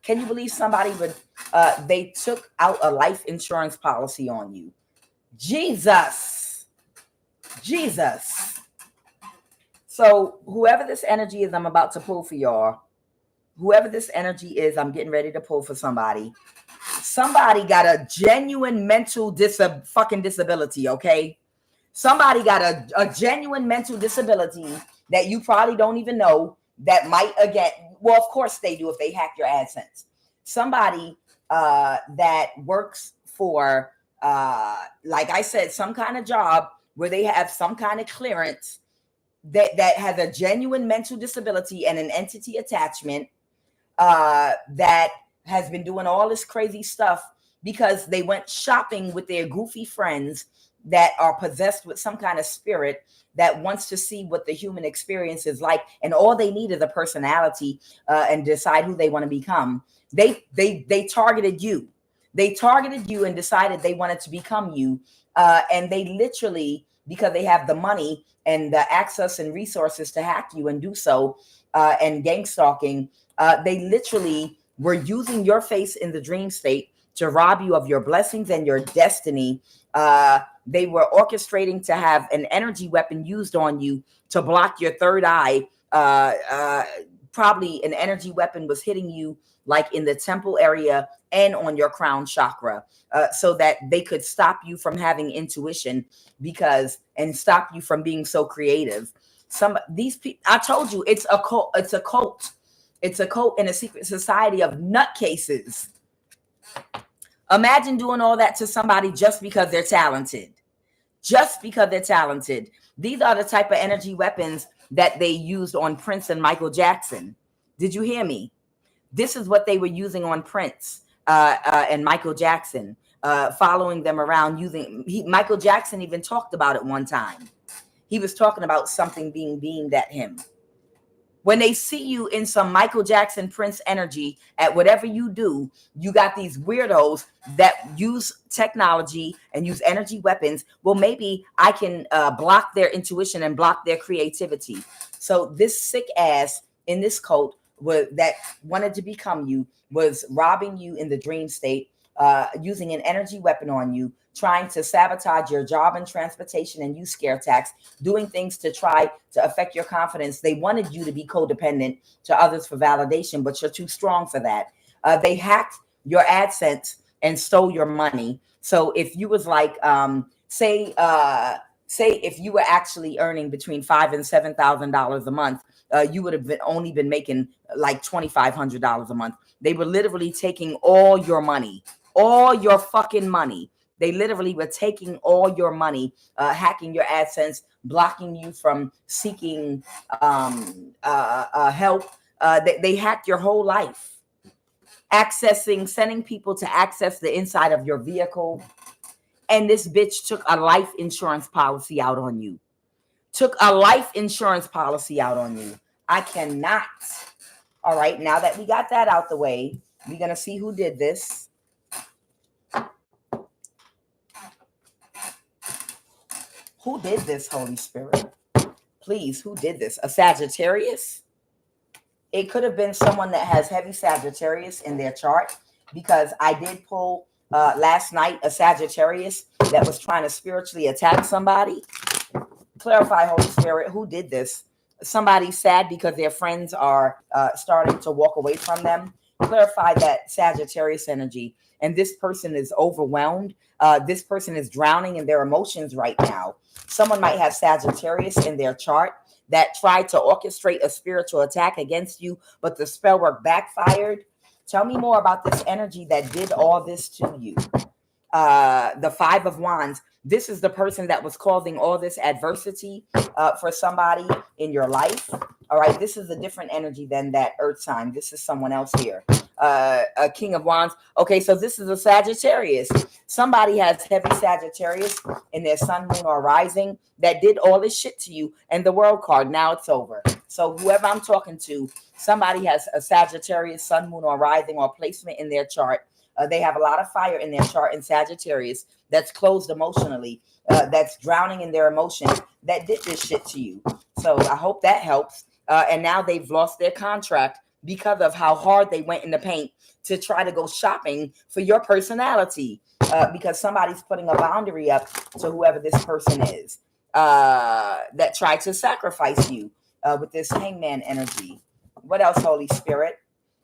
Can you believe somebody would, they took out a life insurance policy on you? Jesus. So whoever this energy is, I'm about to pull for y'all. Whoever this energy is, I'm getting ready to pull for somebody. Somebody got a genuine mental fucking disability, okay? Somebody got a genuine mental disability that you probably don't even know, that might, again, well, of course they do if they hack your AdSense. Somebody that works for, like I said, some kind of job where they have some kind of clearance that has a genuine mental disability and an entity attachment, that has been doing all this crazy stuff because they went shopping with their goofy friends that are possessed with some kind of spirit that wants to see what the human experience is like, and all they need is a personality and decide who they want to become. They targeted you. They targeted you and decided they wanted to become you, and they literally, because they have the money and the access and resources to hack you and do so, and gang stalking, they literally were using your face in the dream state to rob you of your blessings and your destiny. They were orchestrating to have an energy weapon used on you to block your third eye. Probably an energy weapon was hitting you like in the temple area and on your crown chakra, so that they could stop you from having intuition, and stop you from being so creative. These people, I told you, it's a cult. It's a cult. It's a cult and a secret society of nutcases. Imagine doing all that to somebody just because they're talented. Just because they're talented. These are the type of energy weapons that they used on Prince and Michael Jackson. Did you hear me? This is what they were using on Prince and Michael Jackson, following them around. Michael Jackson even talked about it one time. He was talking about something being beamed at him. When they see you in some Michael Jackson, Prince energy at whatever you do, you got these weirdos that use technology and use energy weapons. Well, maybe I can block their intuition and block their creativity. So this sick ass in this cult that wanted to become you was robbing you in the dream state, using an energy weapon on you, trying to sabotage your job and transportation and use scare attacks, doing things to try to affect your confidence. They wanted you to be codependent to others for validation, but you're too strong for that. They hacked your AdSense and stole your money. So if you was like, say if you were actually earning between $5,000 and $7,000 a month, you would have only been making like $2,500 a month. They were literally taking all your money, all your fucking money. They literally were taking all your money, hacking your AdSense, blocking you from seeking help. They hacked your whole life, sending people to access the inside of your vehicle. And this bitch took a life insurance policy out on you. I cannot. All right, now that we got that out the way, we're going to see who did this. Who did this, Holy Spirit? Please, who did this? A Sagittarius? It could have been someone that has heavy Sagittarius in their chart, because I did pull last night a Sagittarius that was trying to spiritually attack somebody. Clarify, Holy Spirit, who did this? Somebody sad because their friends are starting to walk away from them. clarify that Sagittarius energy. And this person is overwhelmed. This person is drowning in their emotions right now. Someone might have Sagittarius in their chart that tried to orchestrate a spiritual attack against you, but the spell work backfired. Tell me more about this energy that did all this to you. The Five of Wands. This is the person that was causing all this adversity for somebody in your life. All right, this is a different energy than that Earth sign. This is someone else here. A King of Wands. Okay, so this is a Sagittarius. Somebody has heavy Sagittarius in their sun, moon, or rising that did all this shit to you. And the World card, now it's over. So whoever I'm talking to, somebody has a Sagittarius, sun, moon, or rising, or placement in their chart. They have a lot of fire in their chart in Sagittarius that's closed emotionally, that's drowning in their emotions, that did this shit to you. So I hope that helps. And now they've lost their contract because of how hard they went in the paint to try to go shopping for your personality, because somebody's putting a boundary up to whoever this person is that tried to sacrifice you with this hangman energy. What else, Holy Spirit?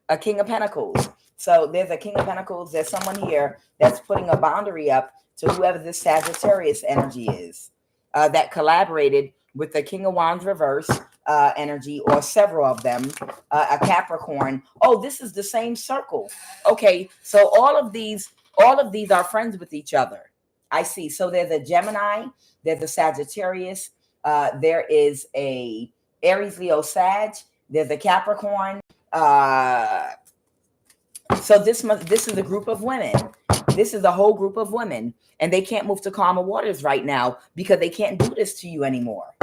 A King of Pentacles. So there's a King of Pentacles. There's someone here that's putting a boundary up to whoever this Sagittarius energy is that collaborated with the King of Wands reverse energy, or several of them, a Capricorn. Oh, this is the same circle. Okay, so all of these are friends with each other. I see. So there's a Gemini, there's a Sagittarius, there is a Aries, Leo, Sag, there's a Capricorn. So this is a group of women. This is a whole group of women, and they can't move to calmer waters right now because they can't do this to you anymore.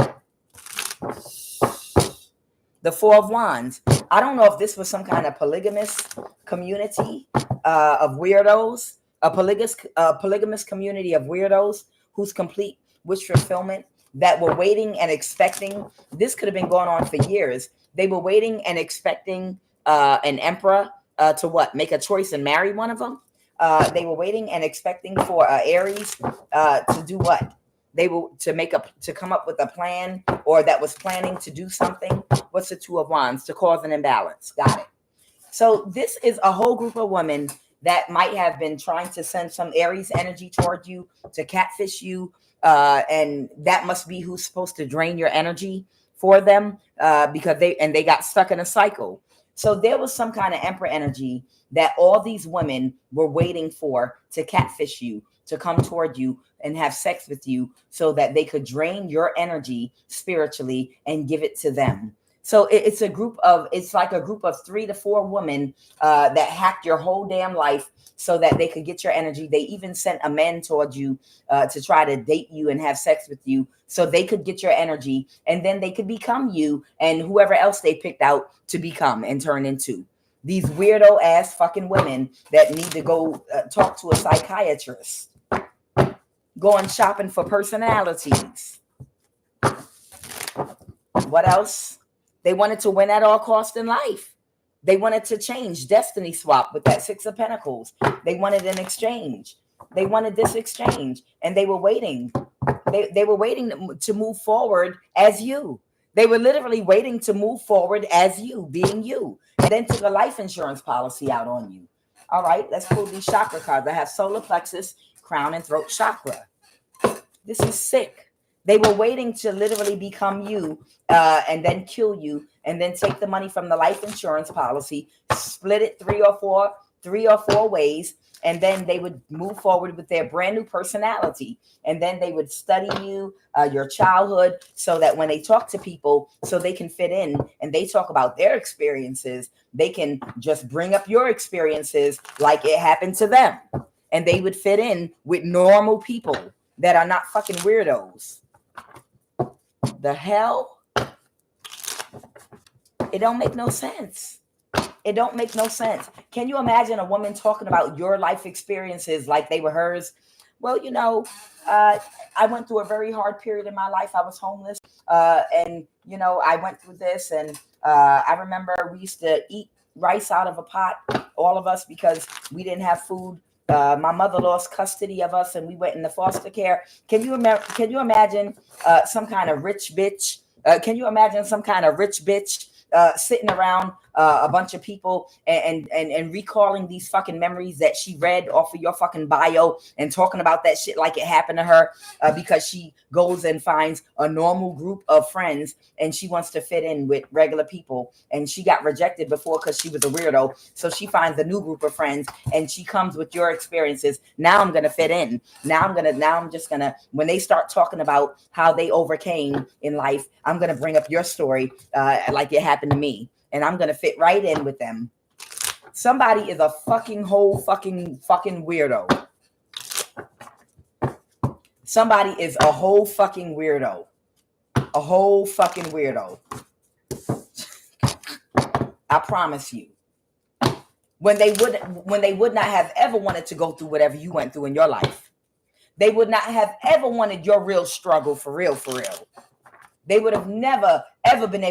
The Four of Wands. I don't know if this was some kind of polygamous community of weirdos, a polygamous community of weirdos whose complete wish fulfillment that were waiting and expecting. This could have been going on for years. They were waiting and expecting an emperor to what? Make a choice and marry one of them. They were waiting and expecting for Aries to do what? They were to come up with a plan, or that was planning to do something. What's the Two of Wands? To cause an imbalance. Got it. So this is a whole group of women that might have been trying to send some Aries energy toward you, to catfish you, and that must be who's supposed to drain your energy for them, because they got stuck in a cycle. So there was some kind of emperor energy that all these women were waiting for to catfish you, to come toward you and have sex with you so that they could drain your energy spiritually and give it to them. So it's like a group of 3 to 4 women that hacked your whole damn life so that they could get your energy. They even sent a man towards you to try to date you and have sex with you so they could get your energy, and then they could become you and whoever else they picked out to become and turn into. These weirdo ass fucking women that need to go talk to a psychiatrist, going shopping for personalities. What else? They wanted to win at all costs in life. They wanted to change, destiny swap with that Six of Pentacles. They wanted an exchange. They wanted this exchange, and they were waiting. They were waiting to move forward as you. They were literally waiting to move forward as you, being you, and then took a life insurance policy out on you. All right, let's pull these chakra cards. I have solar plexus, crown, and throat chakra. This is sick. They were waiting to literally become you and then kill you, and then take the money from the life insurance policy, split it three or four ways, and then they would move forward with their brand new personality. And then they would study you, your childhood, so that when they talk to people, so they can fit in and they talk about their experiences, they can just bring up your experiences like it happened to them. And they would fit in with normal people that are not fucking weirdos. The hell? It don't make no sense. It don't make no sense. Can you imagine a woman talking about your life experiences like they were hers? Well, I went through a very hard period in my life. I was homeless. And I went through this. And I remember we used to eat rice out of a pot, all of us, because we didn't have food. My mother lost custody of us and we went into foster care. Can you imagine some kind of rich bitch? Can you imagine some kind of rich bitch sitting around a bunch of people and recalling these fucking memories that she read off of your fucking bio and talking about that shit like it happened to her, because she goes and finds a normal group of friends and she wants to fit in with regular people, and she got rejected before because she was a weirdo. So she finds a new group of friends and she comes with your experiences. Now I'm gonna fit in. Now I'm just gonna, when they start talking about how they overcame in life, I'm gonna bring up your story like it happened to me, and I'm gonna fit right in with them. Somebody is a fucking whole fucking weirdo. Somebody is a whole fucking weirdo. A whole fucking weirdo. I promise you. When they would not have ever wanted to go through whatever you went through in your life. They would not have ever wanted your real struggle for real. They would have never ever been able